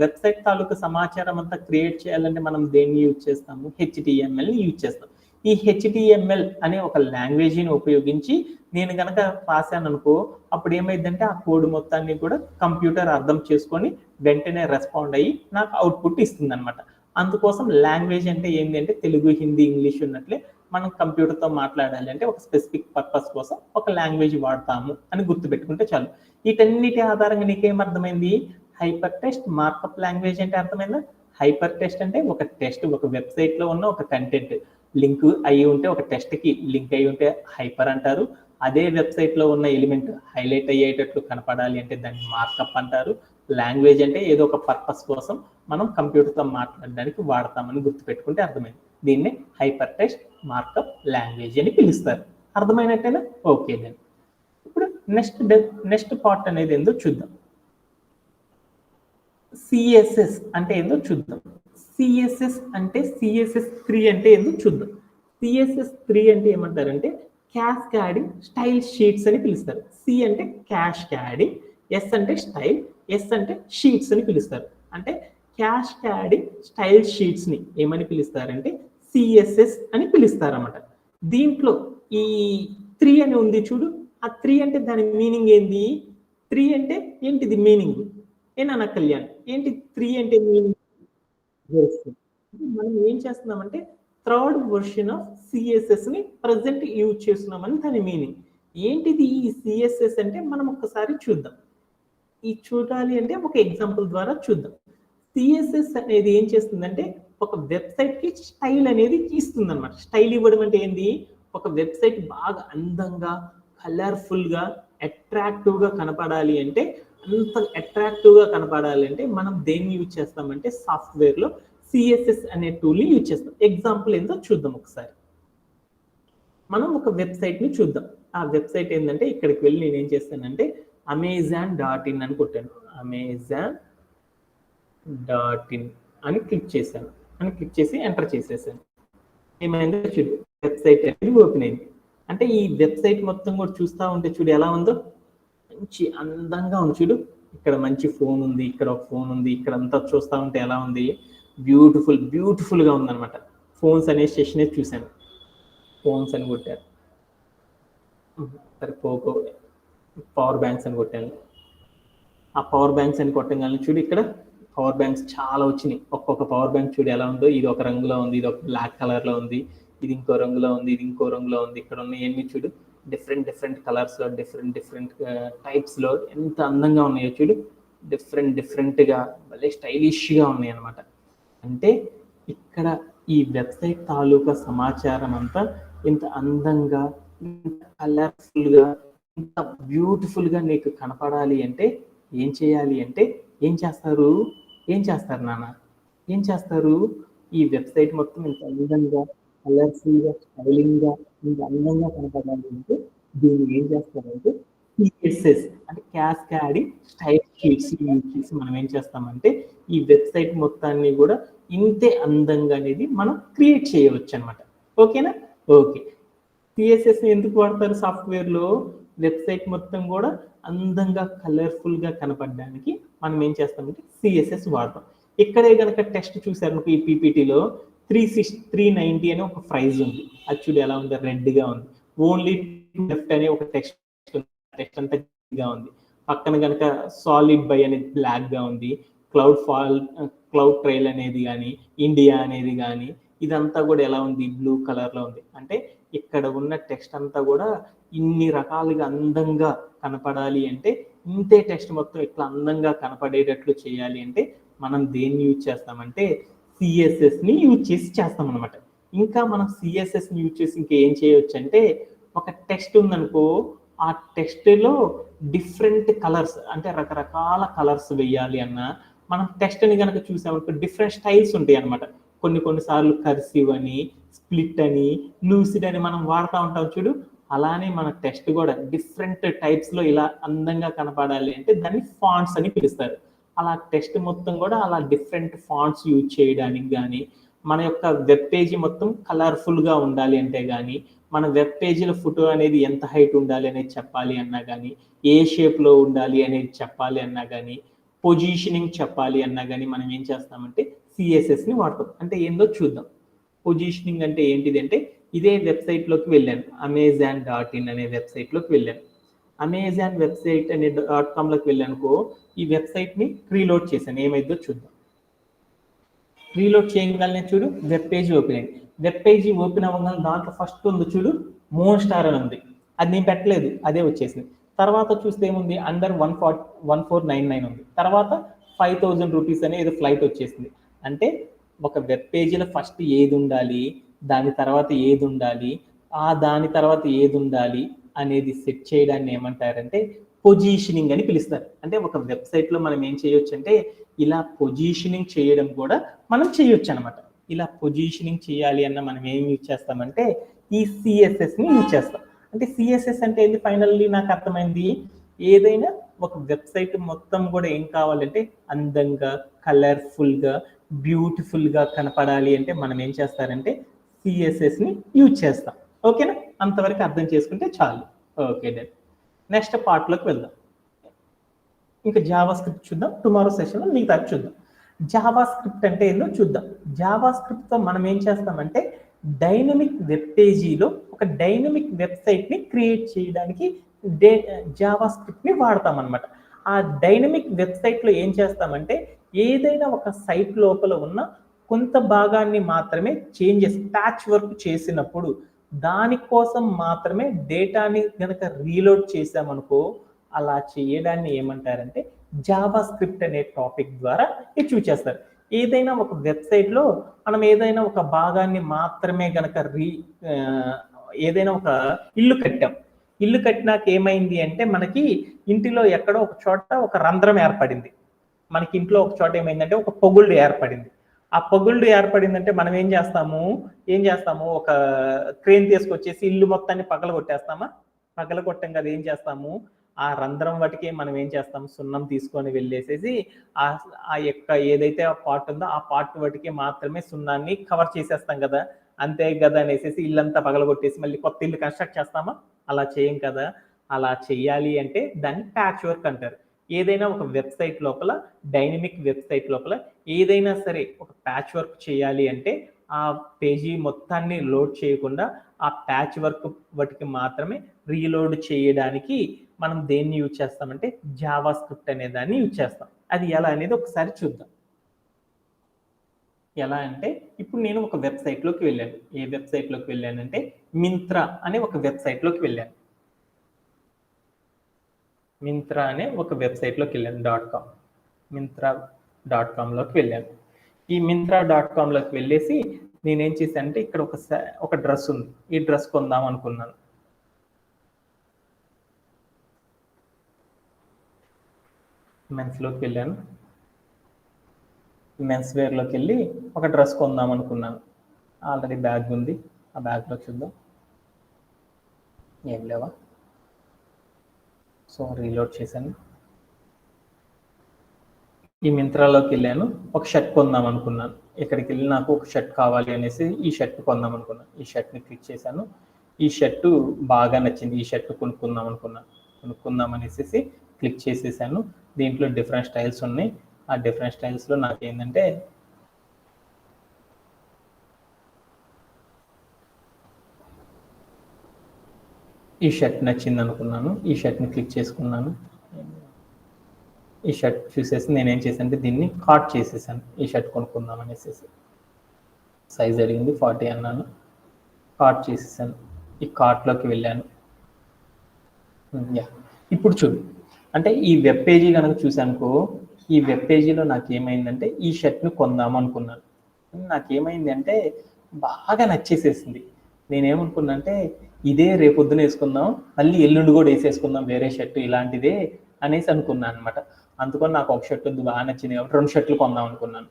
Speaker 1: వెబ్సైట్ తాలూకా సమాచారం అంతా క్రియేట్ చేయాలంటే మనం దేన్ని యూజ్ చేస్తాము? HTMLని యూజ్ చేస్తాం. ఈ HTML అనే ఒక లాంగ్వేజ్ని ఉపయోగించి నేను కనుక రాశాను అనుకో, అప్పుడు ఏమైందంటే ఆ కోడ్ మొత్తాన్ని కూడా కంప్యూటర్ అర్థం చేసుకొని వెంటనే రెస్పాండ్ అయ్యి నాకు అవుట్పుట్ ఇస్తుంది అనమాట. అందుకోసం లాంగ్వేజ్ అంటే ఏంటి అంటే తెలుగు, హిందీ, ఇంగ్లీష్ ఉన్నట్లే మనం కంప్యూటర్తో మాట్లాడాలి అంటే ఒక స్పెసిఫిక్ పర్పస్ కోసం ఒక లాంగ్వేజ్ వాడతాము అని గుర్తుపెట్టుకుంటే చాలు. వీటన్నిటి ఆధారంగా నీకేం అర్థమైంది? హైపర్ టెక్స్ట్ మార్కప్ లాంగ్వేజ్ అంటే అర్థమైందా? హైపర్ టెక్స్ట్ అంటే ఒక టెక్స్ట్ ఒక వెబ్సైట్లో ఉన్న ఒక కంటెంట్ లింక్ అయి ఉంటే ఒక టెక్స్ట్కి లింక్ అయి ఉంటే హైపర్ అంటారు. అదే వెబ్సైట్లో ఉన్న ఎలిమెంట్ హైలైట్ అయ్యేటట్లు కనపడాలి అంటే దాన్ని మార్కప్ అంటారు. లాంగ్వేజ్ అంటే ఏదో ఒక పర్పస్ కోసం మనం కంప్యూటర్తో మాట్లాడడానికి వాడతామని గుర్తుపెట్టుకుంటే అర్థమైంది. దీన్ని హైపర్ టెక్స్ట్ మార్కప్ లాంగ్వేజ్ అని పిలుస్తారు. అర్థమైనట్టేనా? Okay then. ఇప్పుడు నెక్స్ట్ పార్ట్ అనేది ఏందో చూద్దాం. CSS అంటే ఏందో చూద్దాం. CSS అంటే CSS3 అంటే ఏందో చూద్దాం. CSS3 అంటే ఏమంటారంటే క్యాస్కాడింగ్ స్టైల్ షీట్స్ అని పిలుస్తారు. C అంటే క్యాస్కాడింగ్, S అంటే స్టైల్, S అంటే షీట్స్ అని పిలుస్తారు. అంటే క్యాస్కాడింగ్ స్టైల్ షీట్స్ ని ఏమని పిలుస్తారంటే CSS అని పిలుస్తారన్నమాట. దీంట్లో ఈ 3 అని ఉంది చూడు, ఆ 3 అంటే దాని మీనింగ్ ఏంది? 3 అంటే ఏంటిది మీనింగ్? ఏనా కళ్యాణ్, ఏంటి 3 అంటే మీనింగ్? మనం ఏం చేస్తున్నామంటే థర్డ్ వర్షన్ ఆఫ్ సిఎస్ఎస్ ని ప్రజెంట్ యూజ్ చేస్తున్నామని దాని మీనింగ్. ఏంటిది ఈ సిఎస్ఎస్ అంటే మనం ఒక్కసారి చూద్దాం. ఈ చూడాలి అంటే ఒక ఎగ్జాంపుల్ ద్వారా చూద్దాం. సిఎస్ఎస్ అనేది ఏం చేస్తుందంటే ఒక వెబ్సైట్ కి స్టైల్ అనేది ఇస్తుంది అనమాట. స్టైల్ ఇవ్వడం అంటే ఏంది? ఒక వెబ్సైట్ బాగా అందంగా కలర్ఫుల్ గా అట్రాక్టివ్ గా కనపడాలి అంటే, అంత అట్రాక్టివ్ గా కనపడాలి అంటే మనం దేన్ని యూజ్ చేస్తామంటే సాఫ్ట్వేర్ లో సిఎస్ఎస్ అనే టూల్ ని యూజ్ చేస్తాం. ఎగ్జాంపుల్ ఏంటో చూద్దాం ఒకసారి. మనం ఒక వెబ్సైట్ ని చూద్దాం. ఆ వెబ్సైట్ ఏంటంటే ఇక్కడికి వెళ్ళి నేను ఏం చేస్తానంటే amazon.in అని కొట్టాను. amazon.in అని క్లిక్ చేశాను. క్లిక్ చేసి ఎంటర్ చేసేసాను. ఏమైందో చూడు, వెబ్సైట్ అనేది ఓపెన్ అయింది. అంటే ఈ వెబ్సైట్ మొత్తం కూడా చూస్తూ ఉంటే చూడు ఎలా ఉందో, మంచి అందంగా ఉంది చూడు. ఇక్కడ మంచి ఫోన్ ఉంది, ఇక్కడ ఒక ఫోన్ ఉంది, ఇక్కడ అంతా చూస్తూ ఉంటే ఎలా ఉంది, బ్యూటిఫుల్గా ఉందన్నమాట. ఫోన్స్ అనే సెషన్ చూశాను. ఫోన్స్ అని కొట్టారు, సరే పోకో పవర్ బ్యాంక్స్ అని కొట్టాను. ఆ పవర్ బ్యాంక్స్ అని కొట్టగానే చూడు ఇక్కడ పవర్ బ్యాంక్స్ చాలా వచ్చినాయి. ఒక్కొక్క పవర్ బ్యాంక్ చూడు ఎలా ఉందో, ఇది ఒక రంగులో ఉంది, ఇది ఒక బ్లాక్ కలర్లో ఉంది, ఇది ఇంకో రంగులో ఉంది, ఇది ఇంకో రంగులో ఉంది. ఇక్కడ ఉన్న ఎన్ని చూడు డిఫరెంట్ కలర్స్లో డిఫరెంట్ టైప్స్లో ఎంత అందంగా ఉన్నాయో చూడు. డిఫరెంట్గా భలే స్టైలిష్గా ఉన్నాయి అనమాట. అంటే ఇక్కడ ఈ వెబ్సైట్ తాలూకా సమాచారం అంతా ఇంత అందంగా, ఇంత కలర్ఫుల్గా, ఇంత బ్యూటిఫుల్గా నీకు కనపడాలి అంటే ఏం చేయాలి అంటే ఏం చేస్తారు నాన్న? ఏం చేస్తారు? ఈ వెబ్సైట్ మొత్తం ఇంత అందంగా కలర్ఫుల్గా స్టైలింగ్గా ఇంత అందంగా కనపడాలి అంటే దీన్ని ఏం చేస్తారంటే సిఎస్ఎస్ అంటే క్యాస్కాడింగ్ స్టైల్ షీట్స్ యూజ్ చేసి మనం ఏం చేస్తామంటే ఈ వెబ్సైట్ మొత్తాన్ని కూడా ఇంతే అందంగా అనేది మనం క్రియేట్ చేయవచ్చు అనమాట. ఓకేనా? ఓకే. సిఎస్ఎస్ ఎందుకు వాడతారు సాఫ్ట్వేర్లో? వెబ్సైట్ మొత్తం కూడా అందంగా కలర్ఫుల్గా కనపడడానికి మనం ఏం చేస్తామంటే సిఎస్ఎస్ వాడతాం. ఇక్కడే కనుక టెక్స్ట్ చూసారు ఈ పీపీటీలో 390 అనే ఒక ప్రైజ్ ఉంది. అది చూడు ఎలా ఉంది, రెడ్గా ఉంది. ఓన్లీ లెఫ్ట్ అనే ఒక టెక్స్ట్ అంతా ఉంది. పక్కన కనుక సాలిడ్ బై అనేది బ్లాక్గా ఉంది, క్లౌడ్ ట్రైల్ అనేది కానీ, ఇండియా అనేది కానీ, ఇదంతా కూడా ఎలా ఉంది, బ్లూ కలర్లో ఉంది. అంటే ఇక్కడ ఉన్న టెక్స్ట్ అంతా కూడా ఇన్ని రకాలుగా అందంగా కనపడాలి అంటే, ఇంతే టెక్స్ట్ మొత్తం ఇట్లా అందంగా కనపడేటట్లు చేయాలి అంటే మనం దేన్ని యూజ్ చేస్తామంటే సిఎస్ఎస్ని యూజ్ చేసి చేస్తాం అనమాట. ఇంకా మనం సిఎస్ఎస్ని యూజ్ చేసి ఇంకా ఏం చేయొచ్చు అంటే, ఒక టెక్స్ట్ ఉందనుకో, ఆ టెక్స్ట్లో డిఫరెంట్ కలర్స్ అంటే రకరకాల కలర్స్ వేయాలి అన్న, మనం టెక్స్ట్ని కనుక చూసామనుకో డిఫరెంట్ స్టైల్స్ ఉంటాయి అనమాట. కొన్నిసార్లు కర్సివ్ అని, స్ప్లిట్ అని, లూసిడ్ అని మనం వాడుతూ ఉంటాం చూడు. అలానే మన టెక్స్ట్ కూడా డిఫరెంట్ టైప్స్లో ఇలా అందంగా కనపడాలి అంటే దాన్ని ఫాంట్స్ అని పిలుస్తారు. అలా టెక్స్ట్ మొత్తం కూడా అలా డిఫరెంట్ ఫాంట్స్ యూజ్ చేయడానికి కానీ, మన యొక్క వెబ్ పేజీ మొత్తం కలర్ఫుల్గా ఉండాలి అంటే కానీ, మన వెబ్ పేజీలో ఫోటో అనేది ఎంత హైట్ ఉండాలి అనేది చెప్పాలి అన్నా కానీ, ఏ షేప్లో ఉండాలి అనేది చెప్పాలి అన్నా కానీ, పొజిషనింగ్ చెప్పాలి అన్నా కానీ మనం ఏం చేస్తామంటే సిఎస్ఎస్ని వాడతాం. అంటే ఏందో చూద్దాం. పొజిషనింగ్ అంటే ఏంటిది అంటే, ఇదే వెబ్సైట్లోకి వెళ్ళాను, amazon.in అనే వెబ్సైట్లోకి వెళ్ళాను. అమెజాన్ వెబ్సైట్ అనే .comలోకి వెళ్ళానుకో, ఈ వెబ్సైట్ని రీలోడ్ చేశాను, ఏమైందో చూద్దాం. రీలోడ్ చేయగలనే చూడు, వెబ్ పేజీ ఓపెన్ అయింది. వెబ్ పేజీ ఓపెన్ అవ్వగానే దాంట్లో ఫస్ట్ ఉంది చూడు, మోన్ స్టార్ అని ఉంది. అది నేను పెట్టలేదు, అదే వచ్చేసింది. తర్వాత చూస్తే ఏముంది, అండర్ 1499 ఉంది. తర్వాత 5000 రూపీస్ అనే ఏదో ఫ్లైట్ వచ్చేసింది. అంటే ఒక వెబ్ పేజీలో ఫస్ట్ ఏది ఉండాలి, దాని తర్వాత ఏది ఉండాలి, దాని తర్వాత ఏది ఉండాలి అనేది సెట్ చేయడాన్ని ఏమంటారంటే పొజిషనింగ్ అని పిలుస్తారు. అంటే ఒక వెబ్సైట్లో మనం ఏం చేయొచ్చు అంటే ఇలా పొజిషనింగ్ చేయడం కూడా మనం చేయొచ్చు అనమాట. ఇలా పొజిషనింగ్ చేయాలి అన్న మనం ఏం యూజ్ చేస్తామంటే ఈ సిఎస్ఎస్ని యూజ్ చేస్తాం. అంటే సిఎస్ఎస్ అంటే ఏంటి, ఫైనల్లీ నాకు అర్థమైంది, ఏదైనా ఒక వెబ్సైట్ మొత్తం కూడా ఏం కావాలంటే అందంగా, కలర్ఫుల్గా, బ్యూటిఫుల్గా కనపడాలి అంటే మనం ఏం చేస్తారంటే సిఎస్ఎస్ని యూజ్ చేస్తాం. ఓకేనా, అంతవరకు అర్థం చేసుకుంటే చాలు. Okay done. నెక్స్ట్ పార్ట్లోకి వెళ్దాం. ఇంకా జావా స్క్రిప్ట్ చూద్దాం, టుమారో సెషన్లో మిగతా చూద్దాం. జావా స్క్రిప్ట్ అంటే ఏందో చూద్దాం. జావా స్క్రిప్ట్తో మనం ఏం చేస్తామంటే డైనమిక్ వెబ్ పేజీలో ఒక డైనమిక్ వెబ్సైట్ని క్రియేట్ చేయడానికి జావా స్క్రిప్ట్ని వాడతాం అనమాట. ఆ డైనమిక్ వెబ్సైట్లో ఏం చేస్తామంటే ఏదైనా ఒక సైట్ లోపల ఉన్న కొంత భాగాన్ని మాత్రమే చేంజెస్, ప్యాచ్ వర్క్ చేసినప్పుడు దానికోసం మాత్రమే డేటాని కనుక రీలోడ్ చేసామనుకో, అలా చేయడాన్ని ఏమంటారంటే జావా స్క్రిప్ట్ అనే టాపిక్ ద్వారా అచీవ్ చేస్తారు. ఏదైనా ఒక వెబ్సైట్లో మనం ఏదైనా ఒక భాగాన్ని మాత్రమే కనుక ఏదైనా ఒక ఇల్లు కట్టినాక ఏమైంది అంటే మనకి ఇంటిలో ఎక్కడో ఒక చోట ఒక రంధ్రం ఏర్పడింది. మనకి ఇంట్లో ఒక చోట ఏమైందంటే ఒక పొగుళ్ళు ఏర్పడింది. ఆ పొగుళ్ళు ఏర్పడిందంటే మనం ఏం చేస్తాము, ఒక క్రేన్ తీసుకొచ్చేసి ఇల్లు మొత్తాన్ని పగలగొట్టాం కదా. ఏం చేస్తాము, ఆ రంధ్రం వాటికి మనం ఏం చేస్తాము, సున్నం తీసుకొని వెళ్ళేసేసి ఆ యొక్క ఏదైతే ఆ పార్ట్ ఉందో ఆ పార్ట్ వాటికి మాత్రమే సున్నాన్ని కవర్ చేసేస్తాం కదా. అంతే కదా అనేసి ఇల్లంతా పగలగొట్టేసి మళ్ళీ కొత్త ఇల్లు కన్స్ట్రక్ట్ చేస్తామా? అలా చేయం కదా. అలా చేయాలి అంటే దాన్ని ప్యాచ్ వర్క్ అంటారు. ఏదైనా ఒక వెబ్సైట్ లోపల, డైనమిక్ వెబ్సైట్ లోపల ఏదైనా సరే ఒక ప్యాచ్ వర్క్ చేయాలి అంటే ఆ పేజీ మొత్తాన్ని లోడ్ చేయకుండా ఆ ప్యాచ్ వర్క్ వాటికి మాత్రమే రీలోడ్ చేయడానికి మనం దేన్ని యూజ్ చేస్తామంటే జావా స్క్రిప్ట్ అనే దాన్ని యూజ్ చేస్తాం. అది ఎలా అనేది ఒకసారి చూద్దాం. ఎలా అంటే ఇప్పుడు నేను ఒక వెబ్సైట్లోకి వెళ్ళాను. ఏ వెబ్సైట్లోకి వెళ్ళానంటే మింత్రా అనే ఒక వెబ్సైట్లోకి వెళ్ళాను. మింత్రా అనే ఒక వెబ్సైట్లోకి వెళ్ళాను, మింత్రా.comలోకి వెళ్ళాను. ఈ మింత్రా.comలోకి వెళ్ళేసి నేనేం చేశానంటే ఇక్కడ ఒక డ్రెస్ ఉంది, ఈ డ్రెస్ కొందాం అనుకున్నాను. మెన్స్లోకి వెళ్ళాను, మెన్స్ వేర్లోకి వెళ్ళి ఒక డ్రెస్ కొందాం అనుకున్నాను. ఆల్రెడీ బ్యాగ్ ఉంది, ఆ బ్యాగ్లో చూద్దాం, ఏం లేవా. సో రీలోడ్ చేశాను. ఈ మింత్రాలోకి వెళ్ళాను, ఒక షర్ట్ కొందాం అనుకున్నాను. ఇక్కడికి వెళ్ళి నాకు ఒక షర్ట్ కావాలి అనేసి ఈ షర్ట్ కొందాం అనుకున్నాను. ఈ షర్ట్ని క్లిక్ చేశాను. ఈ షర్టు బాగా నచ్చింది, ఈ షర్ట్ కొనుక్కుందాం అనేసి క్లిక్ చేసేసాను. దీంట్లో డిఫరెంట్ స్టైల్స్ ఉన్నాయి. ఆ డిఫరెంట్ స్టైల్స్లో నాకు ఏంటంటే ఈ షర్ట్ నచ్చింది అనుకున్నాను. ఈ షర్ట్ని క్లిక్ చేసుకున్నాను. ఈ షర్ట్ చూసేసి నేనేం చేశాను అంటే దీన్ని కార్ట్ చేసేసాను. ఈ షర్ట్ కొనుక్కుందాం అనేసి సైజ్ అడిగింది 40 అన్నాను, కార్ట్ చేసేసాను. ఈ కార్ట్లోకి వెళ్ళాను. ఇప్పుడు చూడు, అంటే ఈ వెబ్ పేజీ కనుక చూసానుకో, ఈ వెబ్ పేజీలో నాకు ఏమైందంటే ఈ షర్ట్ని కొందాం అనుకున్నాను. నాకేమైంది అంటే బాగా నచ్చేసేసింది. నేనేమనుకున్నా అంటే ఇదే రేపొద్దున వేసుకుందాం, మళ్ళీ ఎల్లుండి కూడా వేసేసుకుందాం వేరే షర్ట్ ఇలాంటిదే అనేసి అనుకున్నాను అనమాట. అందుకని నాకు ఒక షర్ట్ వద్దు, బాగా నచ్చింది కాబట్టి 2 షర్ట్లు కొందాం అనుకున్నాను.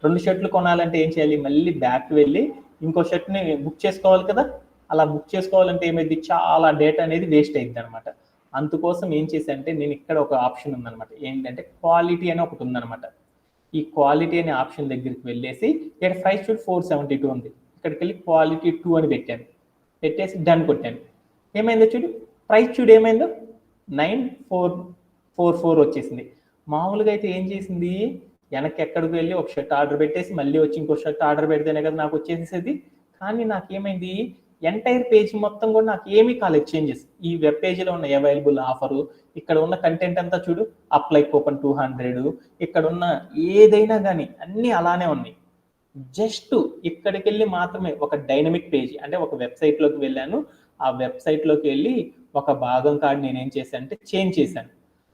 Speaker 1: 2 షర్ట్లు కొనాలంటే ఏం చేయాలి, మళ్ళీ బ్యాక్ వెళ్ళి ఇంకో షర్ట్ని బుక్ చేసుకోవాలి కదా. అలా బుక్ చేసుకోవాలంటే ఏమైంది, చాలా డేటా అనేది వేస్ట్ అయింది అనమాట. అందుకోసం ఏం చేశానంటే నేను ఇక్కడ ఒక ఆప్షన్ ఉందనమాట, ఏంటంటే క్వాలిటీ అని ఒకటి ఉందనమాట. ఈ క్వాలిటీ అనే ఆప్షన్ దగ్గరికి వెళ్ళేసి ఇక్కడ ప్రైస్ చూడు 472 ఉంది, ఇక్కడికి వెళ్ళి క్వాలిటీ 2 అని పెట్టాను, పెట్టేసి డన్ కొట్టాను. ఏమైందో చూడు, ప్రైస్ చూడు ఏమైందో 9444 వచ్చేసింది. మామూలుగా అయితే ఏం చేసింది, వెనక్కి ఎక్కడికి వెళ్ళి ఒక షర్ట్ ఆర్డర్ పెట్టేసి మళ్ళీ వచ్చి ఇంకో షర్ట్ ఆర్డర్ పెడితేనే కదా నాకు వచ్చేసేది. కానీ నాకేమైంది, ఎంటైర్ పేజ్ మొత్తం కూడా నాకు ఏమీ కాలేదు చేంజెస్. ఈ వెబ్ పేజీలో ఉన్న అవైలబుల్ ఆఫరు, ఇక్కడ ఉన్న కంటెంట్ అంతా చూడు, అప్లై కూపన్ 200, ఇక్కడ ఉన్న ఏదైనా కానీ అన్నీ అలానే ఉన్నాయి. జస్ట్ ఇక్కడికి వెళ్ళి మాత్రమే ఒక డైనమిక్ పేజ్, అంటే ఒక వెబ్సైట్లోకి వెళ్ళాను. ఆ వెబ్సైట్లోకి వెళ్ళి ఒక భాగం కార్డు నేనేం చేశాను అంటే చేంజ్ చేశాను.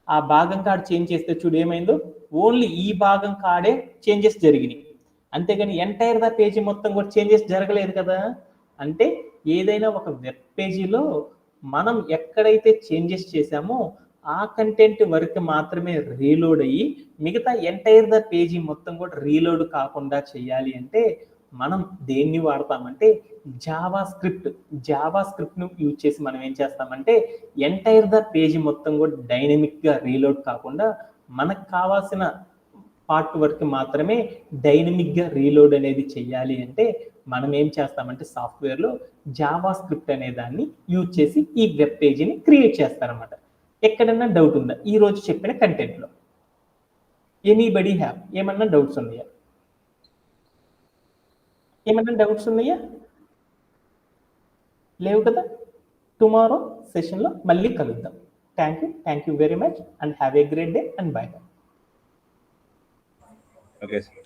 Speaker 1: ఆ భాగం కార్డు చేంజ్ చేస్తే చూడు ఏమైందో, ఓన్లీ ఈ భాగం కార్డే చేంజెస్ జరిగినాయి, అంతేగాని ఎంటైర్ ద పేజీ మొత్తం కూడా చేంజెస్ జరగలేదు కదా. అంటే ఏదైనా ఒక వెబ్ పేజీలో మనం ఎక్కడైతే చేంజెస్ చేశామో ఆ కంటెంట్ వరకు మాత్రమే రీలోడ్ అయ్యి మిగతా ఎంటైర్ ద పేజీ మొత్తం కూడా రీలోడ్ కాకుండా చేయాలి అంటే మనం దేన్ని వాడతామంటే జావా స్క్రిప్ట్ను యూజ్ చేసి మనం ఏం చేస్తామంటే ఎంటైర్ ద పేజీ మొత్తం కూడా డైనమిక్గా రీలోడ్ కాకుండా మనకు కావాల్సిన పార్ట్ వరకు మాత్రమే డైనమిక్గా రీలోడ్ అనేది చేయాలి అంటే మనం ఏం చేస్తామంటే సాఫ్ట్వేర్లో జావా స్క్రిప్ట్ అనే దాన్ని యూజ్ చేసి ఈ వెబ్ పేజీని క్రియేట్ చేస్తారన్నమాట. ఎక్కడన్నా డౌట్ ఉందా ఈ రోజు చెప్పిన కంటెంట్లో? ఎనీబడి హ్యావ్ ఏమన్నా డౌట్స్ ఉన్నాయా? ఏమన్నా డౌట్స్ ఉన్నాయా? లేవు కదా. టుమారో సెషన్లో మళ్ళీ కలుద్దాం. Thank you very much and have a great day and by.
Speaker 3: Okay, sir.